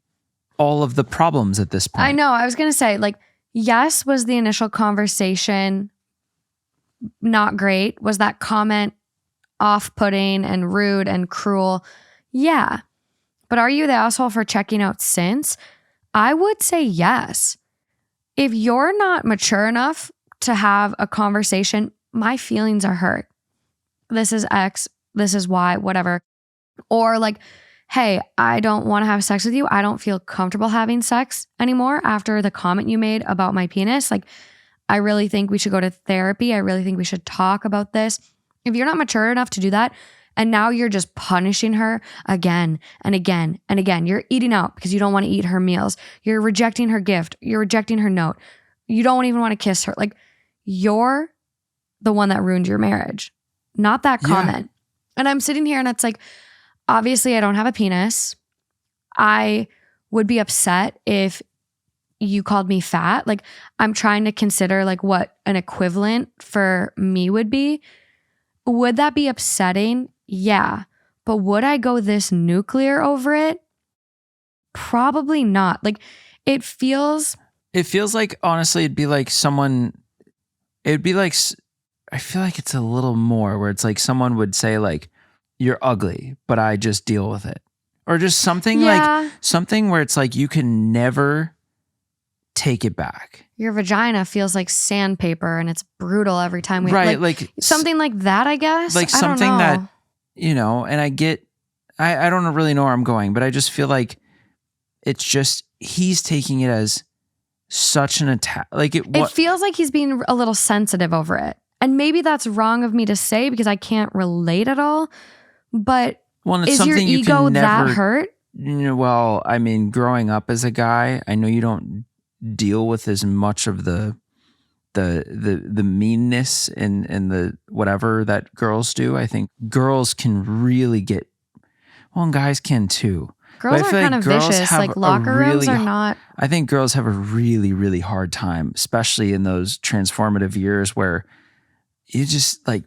all of the problems at this point. I know. I was going to say, like, yes, was the initial conversation not great? Was that comment off-putting and rude and cruel? Yeah. But are you the asshole for checking out since? I would say yes. If you're not mature enough to have a conversation, my feelings are hurt. This is X, this is Y, whatever. Or like, hey, I don't want to have sex with you. I don't feel comfortable having sex anymore after the comment you made about my penis. Like, I really think we should go to therapy. I really think we should talk about this. If you're not mature enough to do that, and now you're just punishing her again and again and again. You're eating out because you don't want to eat her meals. You're rejecting her gift. You're rejecting her note. You don't even want to kiss her. Like, you're the one that ruined your marriage, not that comment. And I'm sitting here and it's like, obviously I don't have a penis. I would be upset if you called me fat. Like, I'm trying to consider like what an equivalent for me would be. Would that be upsetting? Yeah. But would I go this nuclear over it? Probably not. Like, it feels like, honestly, it'd be like I feel like it's a little more where it's like someone would say like, you're ugly, but I just deal with it. Or just something like something where it's like, you can never take it back. Your vagina feels like sandpaper and it's brutal every time we like something like that, I guess. Like something that, you know, and I don't really know where I'm going, but I just feel like it's just, he's taking it as such an attack. Like it feels like he's being a little sensitive over it. And maybe that's wrong of me to say because I can't relate at all. But is your ego that hurt? Well, I mean, growing up as a guy, I know you don't deal with as much of the meanness and the whatever that girls do. I think girls can really get, well, and guys can too. Girls are kind of vicious. Like locker rooms are not. I think girls have a really, really hard time, especially in those transformative years where you just like,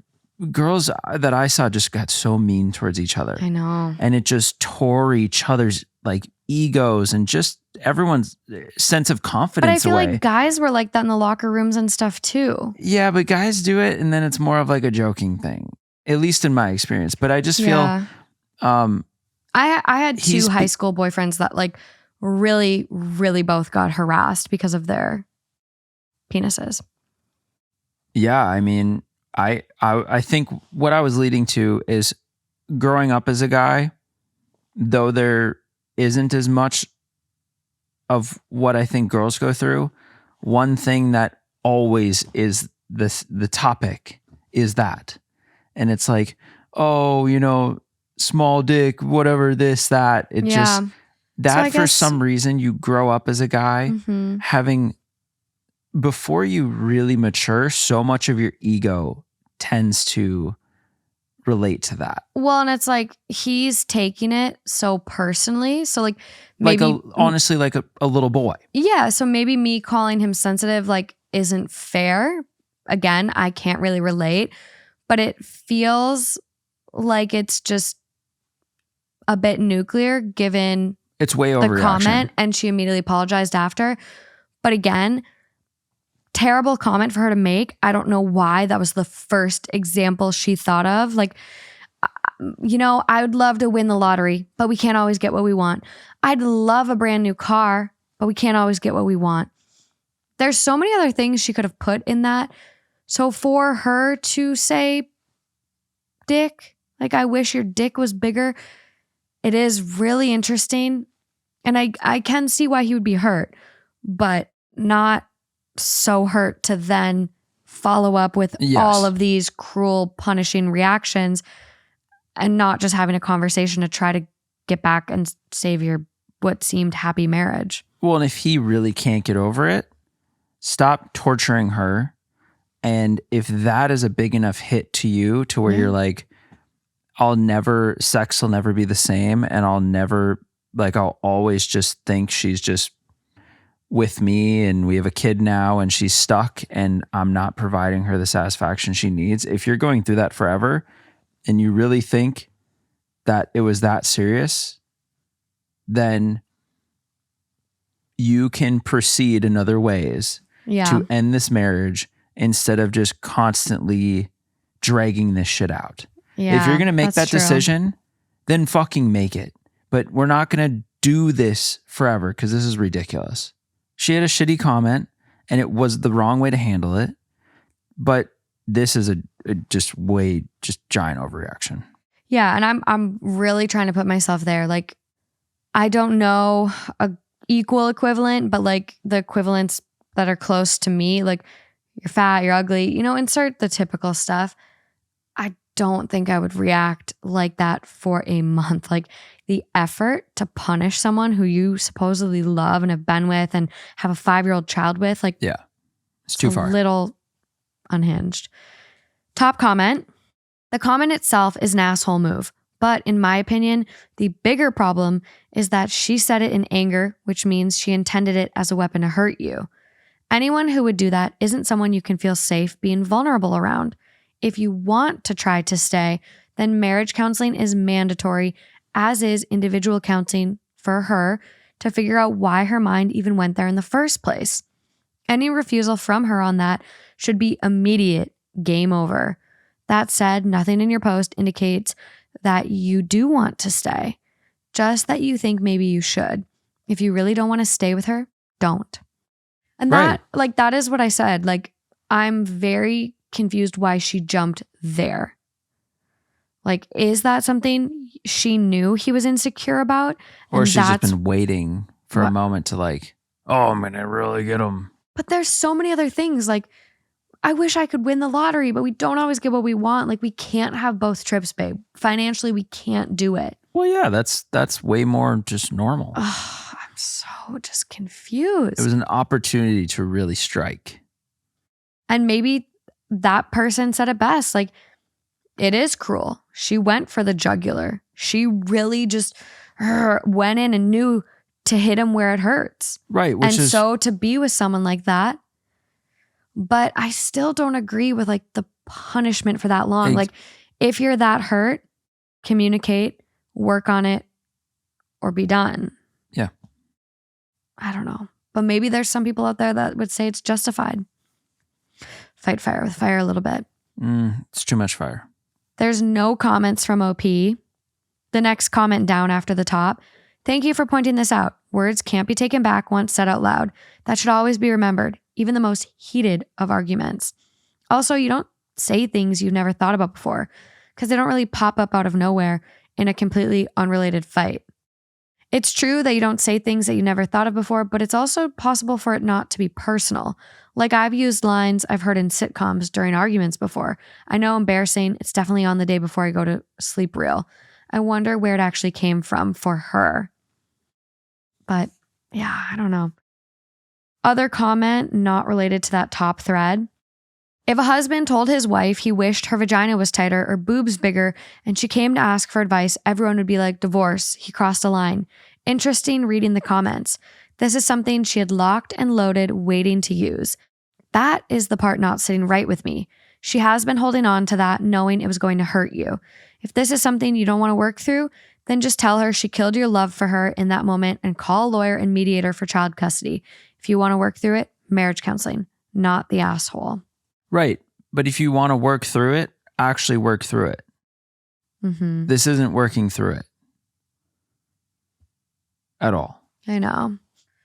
girls that I saw just got so mean towards each other. I know. And it just tore each other's like egos and just everyone's sense of confidence away. But I feel like guys were like that in the locker rooms and stuff too. Yeah, but guys do it and then it's more of like a joking thing, at least in my experience. But I just feel I had two high school boyfriends that like really, really both got harassed because of their penises. Yeah, I mean, I think what I was leading to is growing up as a guy, though there isn't as much of what I think girls go through, one thing that always is the topic is that. And it's like, oh, you know, small dick, whatever, this, that. It just, that so for some reason you grow up as a guy having, before you really mature, so much of your ego tends to relate to that. Well, and it's like he's taking it so personally. So like maybe honestly like a little boy. Yeah. So maybe me calling him sensitive like isn't fair. Again, I can't really relate, but it feels like it's just a bit nuclear given it's way overreaction. The comment, and she immediately apologized after. But again, terrible comment for her to make. I don't know why that was the first example she thought of. Like, you know, I would love to win the lottery, but we can't always get what we want. I'd love a brand new car, but we can't always get what we want. There's so many other things she could have put in that. So for her to say, dick, like, I wish your dick was bigger, it is really interesting. And I can see why he would be hurt, but not so hurt to then follow up with all of these cruel, punishing reactions and not just having a conversation to try to get back and save your what seemed happy marriage. Well, and if he really can't get over it, stop torturing her. And if that is a big enough hit to you to where you're like, sex will never be the same, and I'll always just think she's just with me and we have a kid now and she's stuck and I'm not providing her the satisfaction she needs. If you're going through that forever and you really think that it was that serious, then you can proceed in other ways to end this marriage instead of just constantly dragging this shit out. Yeah, if you're going to make that decision, then fucking make it. But we're not going to do this forever because this is ridiculous. She had a shitty comment and it was the wrong way to handle it. But this is a just giant overreaction. Yeah. And I'm really trying to put myself there. Like, I don't know a equal equivalent, but like the equivalents that are close to me, like you're fat, you're ugly, you know, insert the typical stuff. I don't think I would react like that for a month. Like the effort to punish someone who you supposedly love and have been with and have a 5-year-old child with, like, yeah, it's too far. A little unhinged. Top comment. The comment itself is an asshole move. But in my opinion, the bigger problem is that she said it in anger, which means she intended it as a weapon to hurt you. Anyone who would do that isn't someone you can feel safe being vulnerable around. If you want to try to stay, then marriage counseling is mandatory, as is individual counseling for her to figure out why her mind even went there in the first place. Any refusal from her on that should be immediate, game over. That said, nothing in your post indicates that you do want to stay, just that you think maybe you should. If you really don't want to stay with her, don't. And that is what I said. Like, I'm very confused why she jumped there. Like, is that something she knew he was insecure about? Or she's just been waiting for a moment to like, oh, I'm going to really get him. But there's so many other things. Like, I wish I could win the lottery, but we don't always get what we want. Like, we can't have both trips, babe. Financially, we can't do it. Well, yeah, that's way more just normal. Oh, I'm so just confused. It was an opportunity to really strike. And maybe that person said it best. Like, it is cruel. She went for the jugular. She really just went in and knew to hit him where it hurts. Right. So to be with someone like that, but I still don't agree with like the punishment for that long. Like, if you're that hurt, communicate, work on it, or be done. Yeah. I don't know. But maybe there's some people out there that would say it's justified. Fight fire with fire a little bit. It's too much fire. There's no comments from OP. The next comment down after the top. Thank you for pointing this out. Words can't be taken back once said out loud. That should always be remembered, even the most heated of arguments. Also, you don't say things you've never thought about before because they don't really pop up out of nowhere in a completely unrelated fight. It's true that you don't say things that you never thought of before, but it's also possible for it not to be personal. Like, I've used lines I've heard in sitcoms during arguments before. I know, embarrassing. It's definitely on the day before I go to sleep real. I wonder where it actually came from for her. But yeah, I don't know. Other comment not related to that top thread. If a husband told his wife he wished her vagina was tighter or boobs bigger and she came to ask for advice, everyone would be like, divorce, he crossed a line. Interesting reading the comments. This is something she had locked and loaded, waiting to use. That is the part not sitting right with me. She has been holding on to that, knowing it was going to hurt you. If this is something you don't want to work through, then just tell her she killed your love for her in that moment and call a lawyer and mediator for child custody. If you want to work through it, marriage counseling, not the asshole. Right. But if you want to work through it, actually work through it. Mm-hmm. This isn't working through it at all. I know.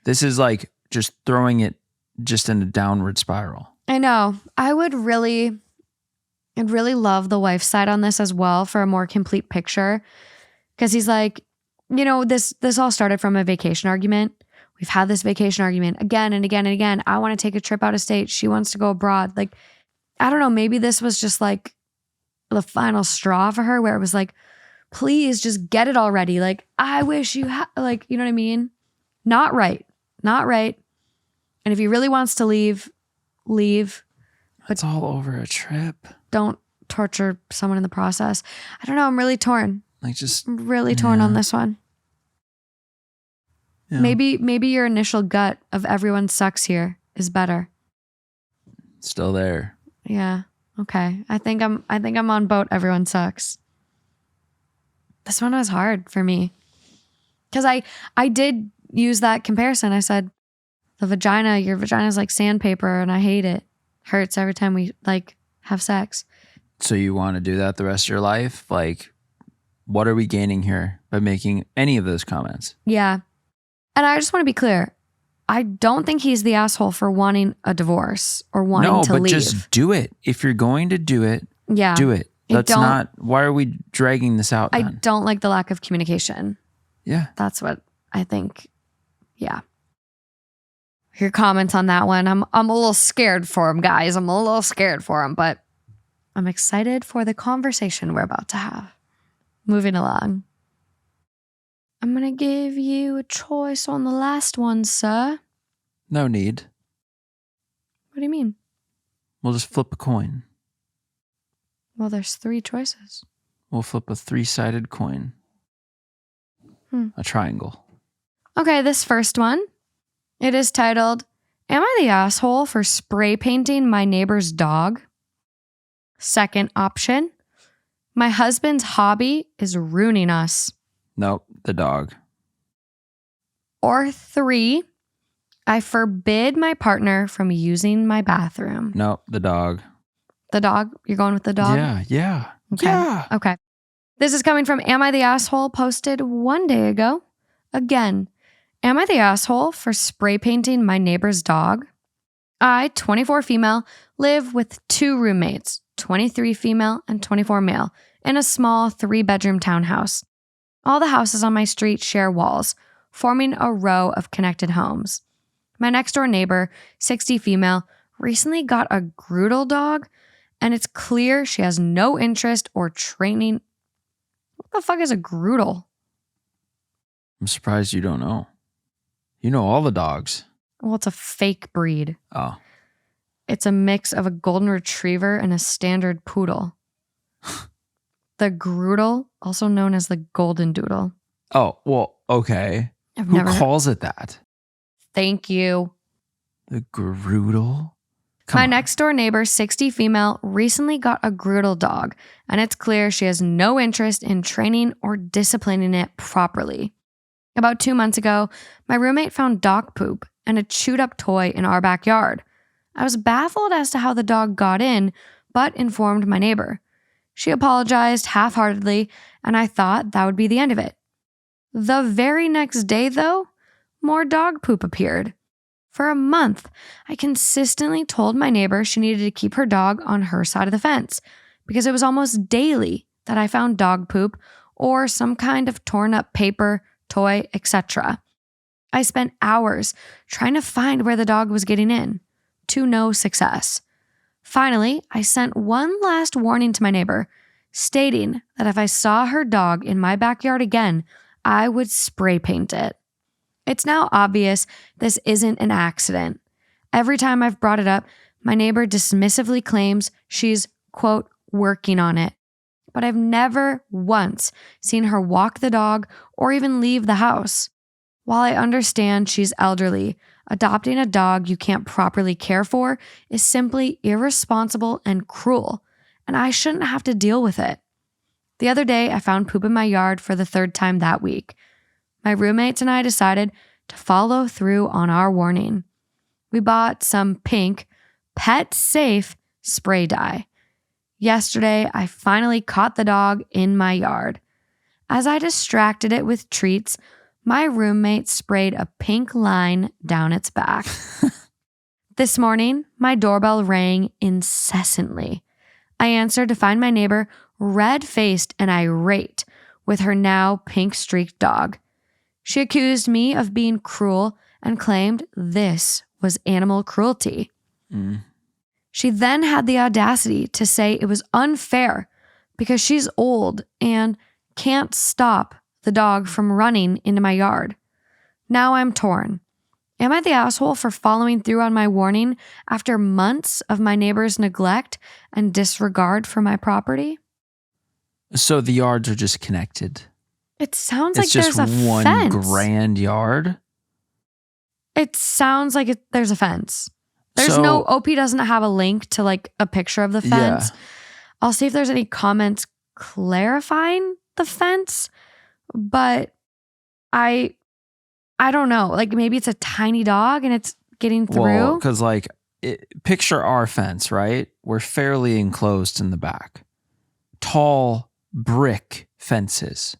This is like just throwing it just in a downward spiral. I know. I'd really love the wife's side on this as well for a more complete picture. Because he's like, this all started from a vacation argument. We've had this vacation argument again and again and again. I want to take a trip out of state. She wants to go abroad. Like, I don't know. Maybe this was just like the final straw for her where it was like, please just get it already. Like, I wish you had, like, you know what I mean? Not right. Not right. And if he really wants to leave. It's all over a trip. Don't torture someone in the process. I don't know. I'm really torn. I'm really torn on this one. Yeah. Maybe your initial gut of everyone sucks here is better. Still there. Yeah. Okay. I think I'm on boat. Everyone sucks. This one was hard for me because I did use that comparison. I said, your vagina is like sandpaper and I hate it. Hurts every time we have sex. So you want to do that the rest of your life? Like, what are we gaining here by making any of those comments? Yeah. And I just want to be clear. I don't think he's the asshole for wanting a divorce or wanting to leave. No, but just do it. If you're going to do it, do it. Why are we dragging this out then? I don't like the lack of communication. Yeah. That's what I think. Yeah. Your comments on that one. I'm a little scared for him, guys. I'm a little scared for him, but I'm excited for the conversation we're about to have. Moving along. I'm going to give you a choice on the last one, sir. No need. What do you mean? We'll just flip a coin. Well, there's 3 choices. We'll flip a 3-sided coin. A triangle. Okay, this first one. It is titled, Am I the asshole for spray painting my neighbor's dog? Second option. My husband's hobby is ruining us. Nope, the dog. Or 3, I forbid my partner from using my bathroom. Nope, the dog. The dog? You're going with the dog? Yeah. Okay. Yeah. Okay. This is coming from Am I the Asshole, posted 1 day ago. Again, am I the asshole for spray painting my neighbor's dog? I, 24 female, live with 2 roommates, 23 female and 24 male, in a small 3-bedroom townhouse. All the houses on my street share walls, forming a row of connected homes. My next door neighbor, 60 female, recently got a Groodle dog, and it's clear she has no interest or training. What the fuck is a Groodle? I'm surprised you don't know. You know all the dogs. Well, it's a fake breed. Oh. It's a mix of a golden retriever and a standard poodle. The Groodle, also known as the golden doodle. Oh, well, okay. Who calls it that? Thank you. The Groodle? My next door neighbor, 60 female, recently got a Groodle dog, and it's clear she has no interest in training or disciplining it properly. About 2 months ago, my roommate found dog poop and a chewed up toy in our backyard. I was baffled as to how the dog got in, but informed my neighbor. She apologized half-heartedly, and I thought that would be the end of it. The very next day, though, more dog poop appeared. For a month, I consistently told my neighbor she needed to keep her dog on her side of the fence because it was almost daily that I found dog poop or some kind of torn up paper, toy, etc. I spent hours trying to find where the dog was getting in, to no success. Finally, I sent one last warning to my neighbor, stating that if I saw her dog in my backyard again, I would spray paint it. It's now obvious this isn't an accident. Every time I've brought it up, my neighbor dismissively claims she's, quote, working on it. But I've never once seen her walk the dog or even leave the house. While I understand she's elderly, adopting a dog you can't properly care for is simply irresponsible and cruel, and I shouldn't have to deal with it. The other day, I found poop in my yard for the third time that week. My roommates and I decided to follow through on our warning. We bought some pink, pet-safe spray dye. Yesterday, I finally caught the dog in my yard. As I distracted it with treats, my roommate sprayed a pink line down its back. This morning, my doorbell rang incessantly. I answered to find my neighbor red-faced and irate with her now pink-streaked dog. She accused me of being cruel and claimed this was animal cruelty. She then had the audacity to say it was unfair because she's old and can't stop the dog from running into my yard. Now I'm torn. Am I the asshole for following through on my warning after months of my neighbor's neglect and disregard for my property? So the yards are just connected. It sounds like there's a fence. It's just one grand yard? It sounds like there's a fence. There's no, OP doesn't have a link to like a picture of the fence. Yeah. I'll see if there's any comments clarifying the fence, but I don't know. Like maybe it's a tiny dog and it's getting through. Well, because like picture our fence, right? We're fairly enclosed in the back. Tall brick fences.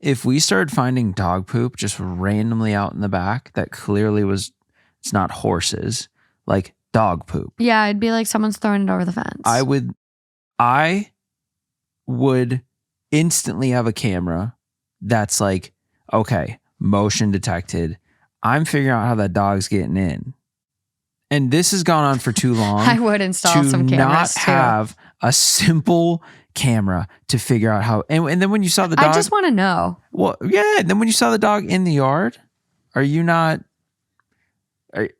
If we started finding dog poop just randomly out in the back, that clearly it's not horses, like dog poop. Yeah, it'd be like someone's throwing it over the fence. I would instantly have a camera that's like, okay, motion detected. I'm figuring out how that dog's getting in. And this has gone on for too long. I would install some cameras to not have a simple camera to figure out how. And then when you saw the dog, I just want to know. Well, yeah. And then when you saw the dog in the yard, are you not?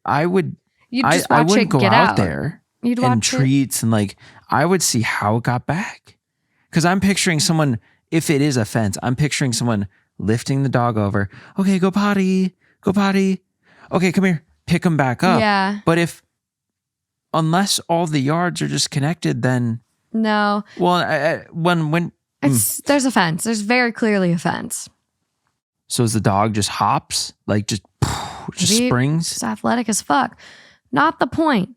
I would. You'd just watch I wouldn't it go get out there You'd and watch treats it. And like I would see how it got back. Because I'm picturing someone. If it is a fence, I'm picturing someone lifting the dog over. Okay, go potty. Go potty. Okay, come here. Pick them back up. Yeah. But unless all the yards are just connected, then no. Well, when there's a fence. There's very clearly a fence. So as the dog just hops, like just springs. It's athletic as fuck. Not the point.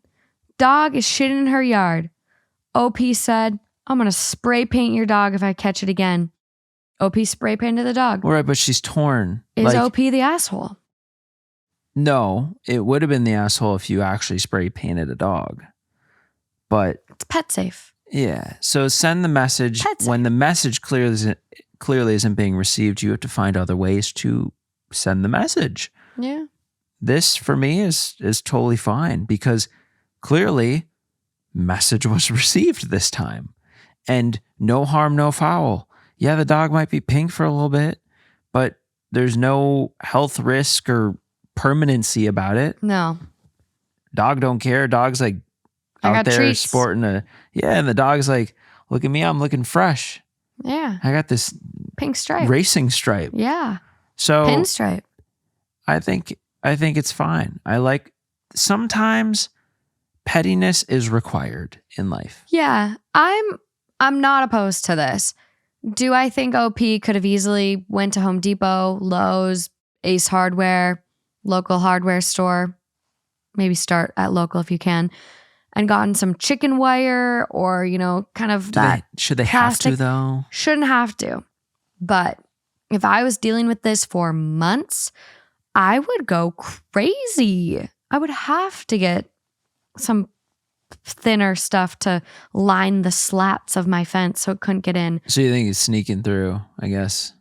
Dog is shitting in her yard. OP said, I'm going to spray paint your dog if I catch it again. OP spray painted the dog. All right, but she's torn. Is OP the asshole? No, it would have been the asshole if you actually spray painted a dog. But it's pet safe. Yeah. So send the message. When the message clearly isn't being received, you have to find other ways to send the message. Yeah. This for me is totally fine because clearly message was received this time. And no harm, no foul. Yeah, the dog might be pink for a little bit, but there's no health risk or permanency about it. No. Dog don't care. Dog's like out there treats. Sporting and the dog's like, look at me, I'm looking fresh. Yeah. I got this pink stripe. Racing stripe. Yeah. So pinstripe. I think it's fine. I like sometimes pettiness is required in life. Yeah, I'm not opposed to this. Do I think OP could have easily went to Home Depot, Lowe's, Ace Hardware, local hardware store? Maybe start at local if you can, and gotten some chicken wire or, kind of should they plastic. have to though? Shouldn't have to. But if I was dealing with this for months, I would go crazy. I would have to get some thinner stuff to line the slats of my fence so it couldn't get in. So you think he's sneaking through, I guess.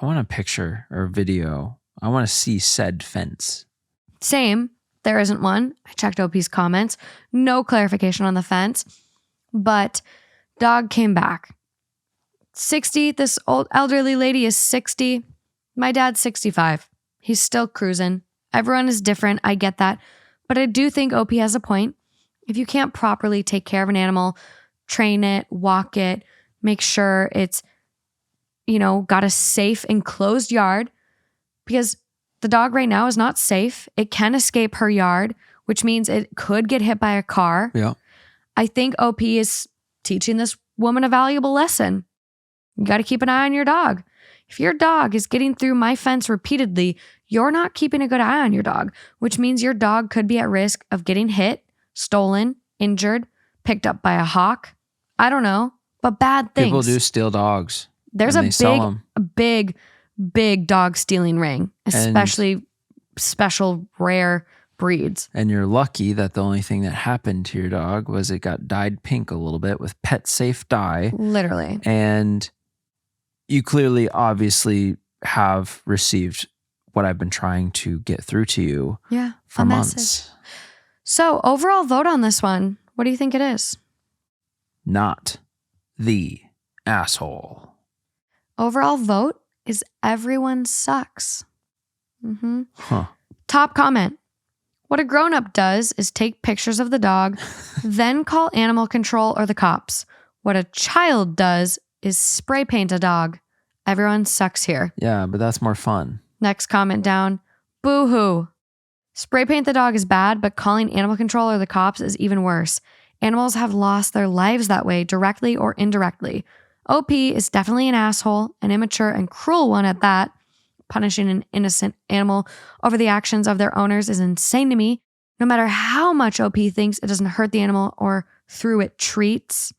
I want a picture or a video. I want to see said fence. Same. There isn't one. I checked OP's comments. No clarification on the fence. But dog came back. 60. This old elderly lady is 60. My dad's 65. He's still cruising. Everyone is different. I get that. But I do think OP has a point. If you can't properly take care of an animal, train it, walk it, make sure it's, got a safe enclosed yard, because the dog right now is not safe. It can escape her yard, which means it could get hit by a car. Yeah. I think OP is teaching this woman a valuable lesson. You got to keep an eye on your dog. If your dog is getting through my fence repeatedly, you're not keeping a good eye on your dog, which means your dog could be at risk of getting hit, stolen, injured, picked up by a hawk. I don't know, but bad things. People do steal dogs. There's a big dog stealing ring, especially special rare breeds. And you're lucky that the only thing that happened to your dog was it got dyed pink a little bit with pet safe dye. Literally. And you clearly, obviously have received what I've been trying to get through to you for months. So overall vote on this one. What do you think it is? Not the asshole. Overall vote is everyone sucks. Mm-hmm. Huh. Top comment. What a grown-up does is take pictures of the dog, then call animal control or the cops. What a child does is spray paint a dog. Everyone sucks here. Yeah, but that's more fun. Next comment down. Boo-hoo. Spray paint the dog is bad, but calling animal control or the cops is even worse. Animals have lost their lives that way, directly or indirectly. OP is definitely an asshole, an immature and cruel one at that. Punishing an innocent animal over the actions of their owners is insane to me, no matter how much OP thinks it doesn't hurt the animal or through it treats.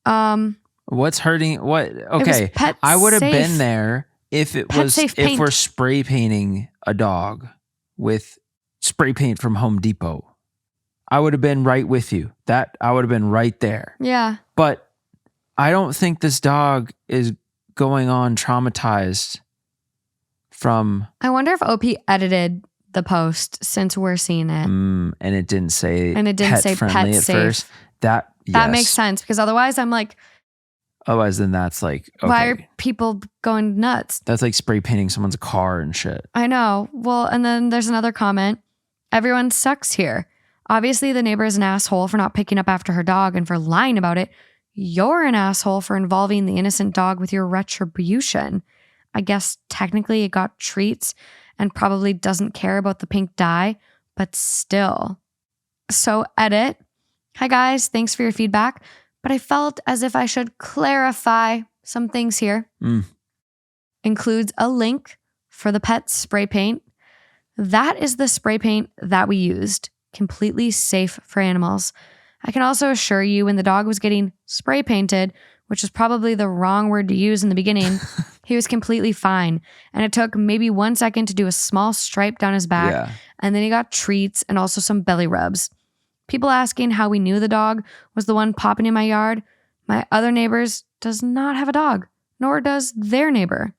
What's hurting? What? Okay, I would have been there if it was if we're spray painting a dog with spray paint from Home Depot. I would have been right with you. I would have been right there. Yeah. But I don't think this dog is going on traumatized from... I wonder if OP edited the post since we're seeing it. And it didn't say pet friendly at safe. First. That makes sense, because otherwise I'm like... Otherwise then that's like... Okay. Why are people going nuts? That's like spray painting someone's car and shit. I know. Well, and then there's another comment. Everyone sucks here. Obviously the neighbor is an asshole for not picking up after her dog and for lying about it. You're an asshole for involving the innocent dog with your retribution. I guess technically it got treats and probably doesn't care about the pink dye, but still. So edit. Hi guys, thanks for your feedback, but I felt as if I should clarify some things here. Includes a link for the pet spray paint. That is the spray paint that we used. Completely safe for animals. I can also assure you when the dog was getting spray painted, which is probably the wrong word to use in the beginning, he was completely fine. And it took maybe 1 second to do a small stripe down his back. And then he got treats and also some belly rubs. People asking how we knew the dog was the one popping in my yard. My other neighbors does not have a dog, nor does their neighbor.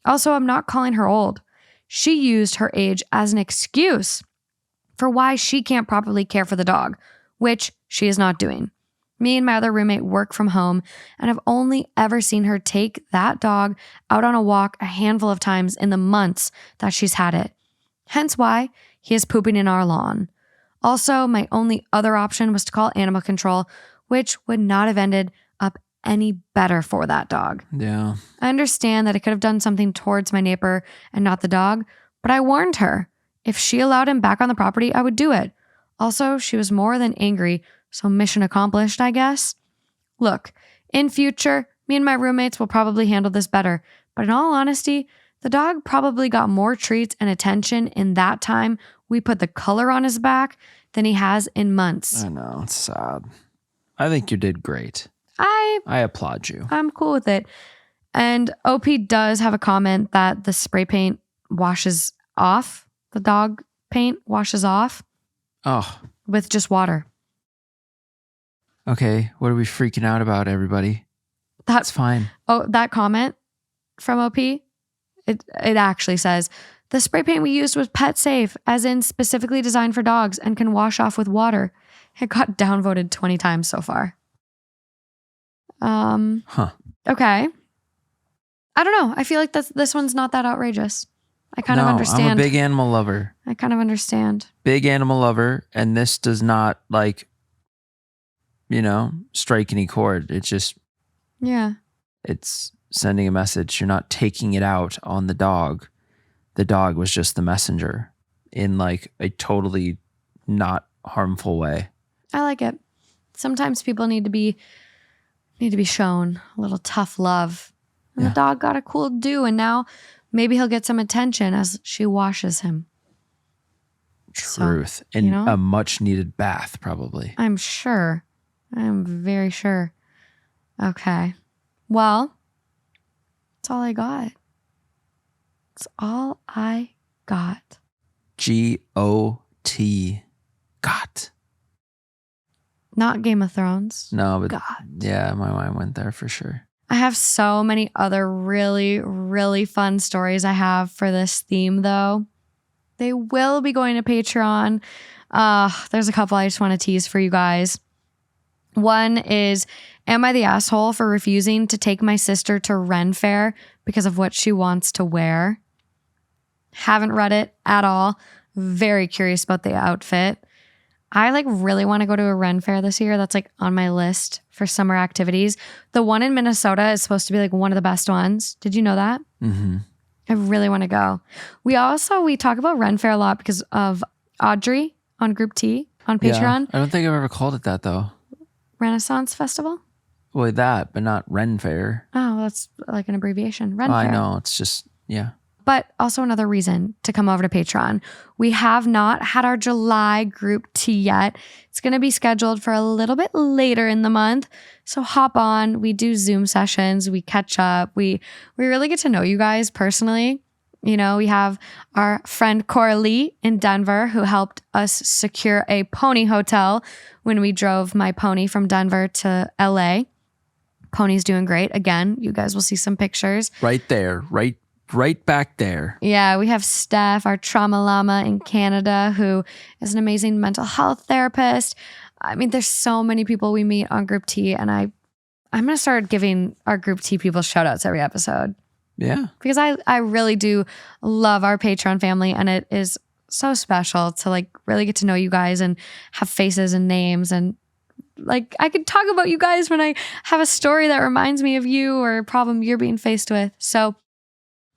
Also, I'm not calling her old. She used her age as an excuse for why she can't properly care for the dog, which she is not doing. Me and my other roommate work from home, and I've only ever seen her take that dog out on a walk a handful of times in the months that she's had it. Hence why he is pooping in our lawn. Also, my only other option was to call animal control, which would not have ended up any better for that dog. Yeah. I understand that I could have done something towards my neighbor and not the dog, but I warned her. If she allowed him back on the property, I would do it. Also, she was more than angry, so mission accomplished, I guess. Look, in future, me and my roommates will probably handle this better, but in all honesty, the dog probably got more treats and attention in that time we put the color on his back than he has in months. I know, it's sad. I think you did great. I applaud you. I'm cool with it. And OP does have a comment that the spray paint washes off. The dog paint washes off. Oh. With just water. Okay, what are we freaking out about, everybody? That's fine. Oh, that comment from OP, it actually says, the spray paint we used was pet safe, as in specifically designed for dogs and can wash off with water. It got downvoted 20 times so far. Okay. I don't know. I feel like this one's not that outrageous. I kind of understand. I'm a big animal lover. I kind of understand. Big animal lover, and this does not strike any chord. It's just it's sending a message. You're not taking it out on the dog. The dog was just the messenger in a totally not harmful way. I like it. Sometimes people need to be shown a little tough love. And the dog got a cool do, and now maybe he'll get some attention as she washes him. Truth. So, and a much needed bath, probably. I'm sure. I'm very sure. Okay. Well, that's all I got. That's all I got. G-O-T. Got. Not Game of Thrones. No, but God. Yeah, my mind went there for sure. I have so many other really, really fun stories I have for this theme, though. They will be going to Patreon. There's a couple I just want to tease for you guys. One is, am I the asshole for refusing to take my sister to Ren Fair because of what she wants to wear? Haven't read it at all. Very curious about the outfit. I really want to go to a Ren Fair this year. That's on my list for summer activities. The one in Minnesota is supposed to be one of the best ones. Did you know that? Mm-hmm. I really want to go. We talk about Ren Fair a lot because of Audrey on Group T on Patreon. I don't think I've ever called it that though. Renaissance Festival? Well, that, but not Ren Fair. Oh, that's an abbreviation. Ren Fair. I know. It's just, But also another reason to come over to Patreon. We have not had our July Group T yet. It's going to be scheduled for a little bit later in the month. So hop on. We do Zoom sessions. We catch up. We really get to know you guys personally. We have our friend Coralie in Denver who helped us secure a pony hotel when we drove my pony from Denver to LA. Pony's doing great. Again, you guys will see some pictures. Right there. Right back there. Yeah, we have Steph, our trauma llama in Canada, who is an amazing mental health therapist. I mean, there's so many people we meet on Group T, and I'm going to start giving our Group T people shout outs every episode. Yeah. Because I really do love our Patreon family, and it is so special to really get to know you guys and have faces and names, and I could talk about you guys when I have a story that reminds me of you or a problem you're being faced with. So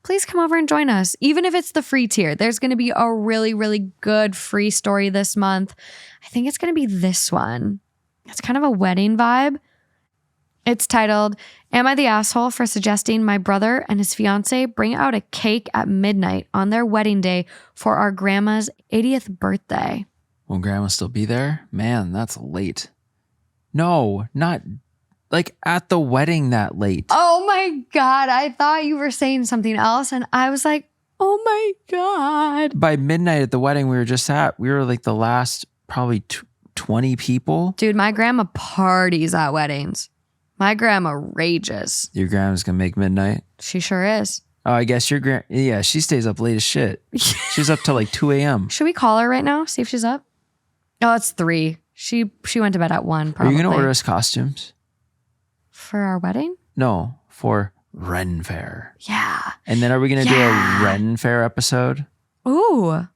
please come over and join us, even if it's the free tier. There's going to be a really, really good free story this month. I think it's going to be this one. It's kind of a wedding vibe. It's titled, Am I the Asshole for Suggesting My Brother and His Fiance Bring Out a Cake at Midnight on their wedding day for our grandma's 80th birthday? Will grandma still be there? Man, that's late. No, not at the wedding that late. Oh my God. I thought you were saying something else. And I was like, oh my God. By midnight at the wedding we were just at, we were the last probably 20 people. Dude, my grandma parties at weddings. My grandma rages. Your grandma's going to make midnight? She sure is. Oh, I guess your yeah, she stays up late as shit. She's up till 2 a.m. Should we call her right now? See if she's up? Oh, it's 3. She went to bed at 1 probably. Are you going to order us costumes? For our wedding? No, for Ren Fair. Yeah. And then are we going to do a Ren Fair episode? Ooh.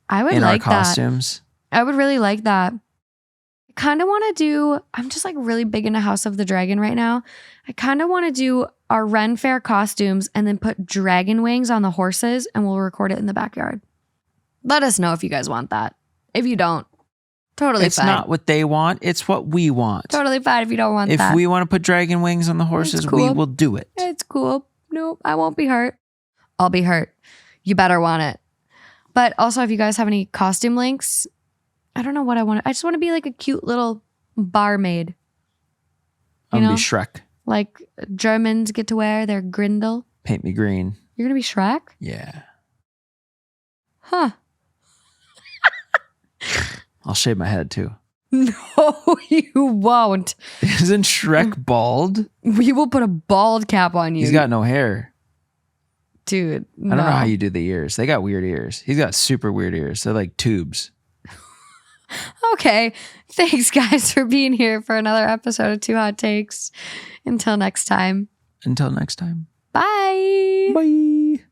I would in like our costumes? That. I would really like that. I kind of want to do, I'm just really big into House of the Dragon right now. I kind of want to do our Ren Fair costumes and then put dragon wings on the horses and we'll record it in the backyard. Let us know if you guys want that. If you don't, Totally it's fine. not what they want. It's what we want. Totally fine if you don't want that. If we want to put dragon wings on the horses, cool. we will do it. It's cool. No, I won't be hurt. I'll be hurt. You better want it. But also, if you guys have any costume links, I don't know what I want. I just want to be like a cute little barmaid. I'm going to be Shrek. Like Germans get to wear their Grindel. Paint me green. You're going to be Shrek? Yeah. Huh. I'll shave my head too. No, you won't. Isn't Shrek bald? We will put a bald cap on you. He's got no hair. Dude, no. I don't know how you do the ears. They got weird ears. He's got super weird ears. They're like tubes. Okay. Thanks, guys, for being here for another episode of Two Hot Takes. Until next time. Until next time. Bye. Bye.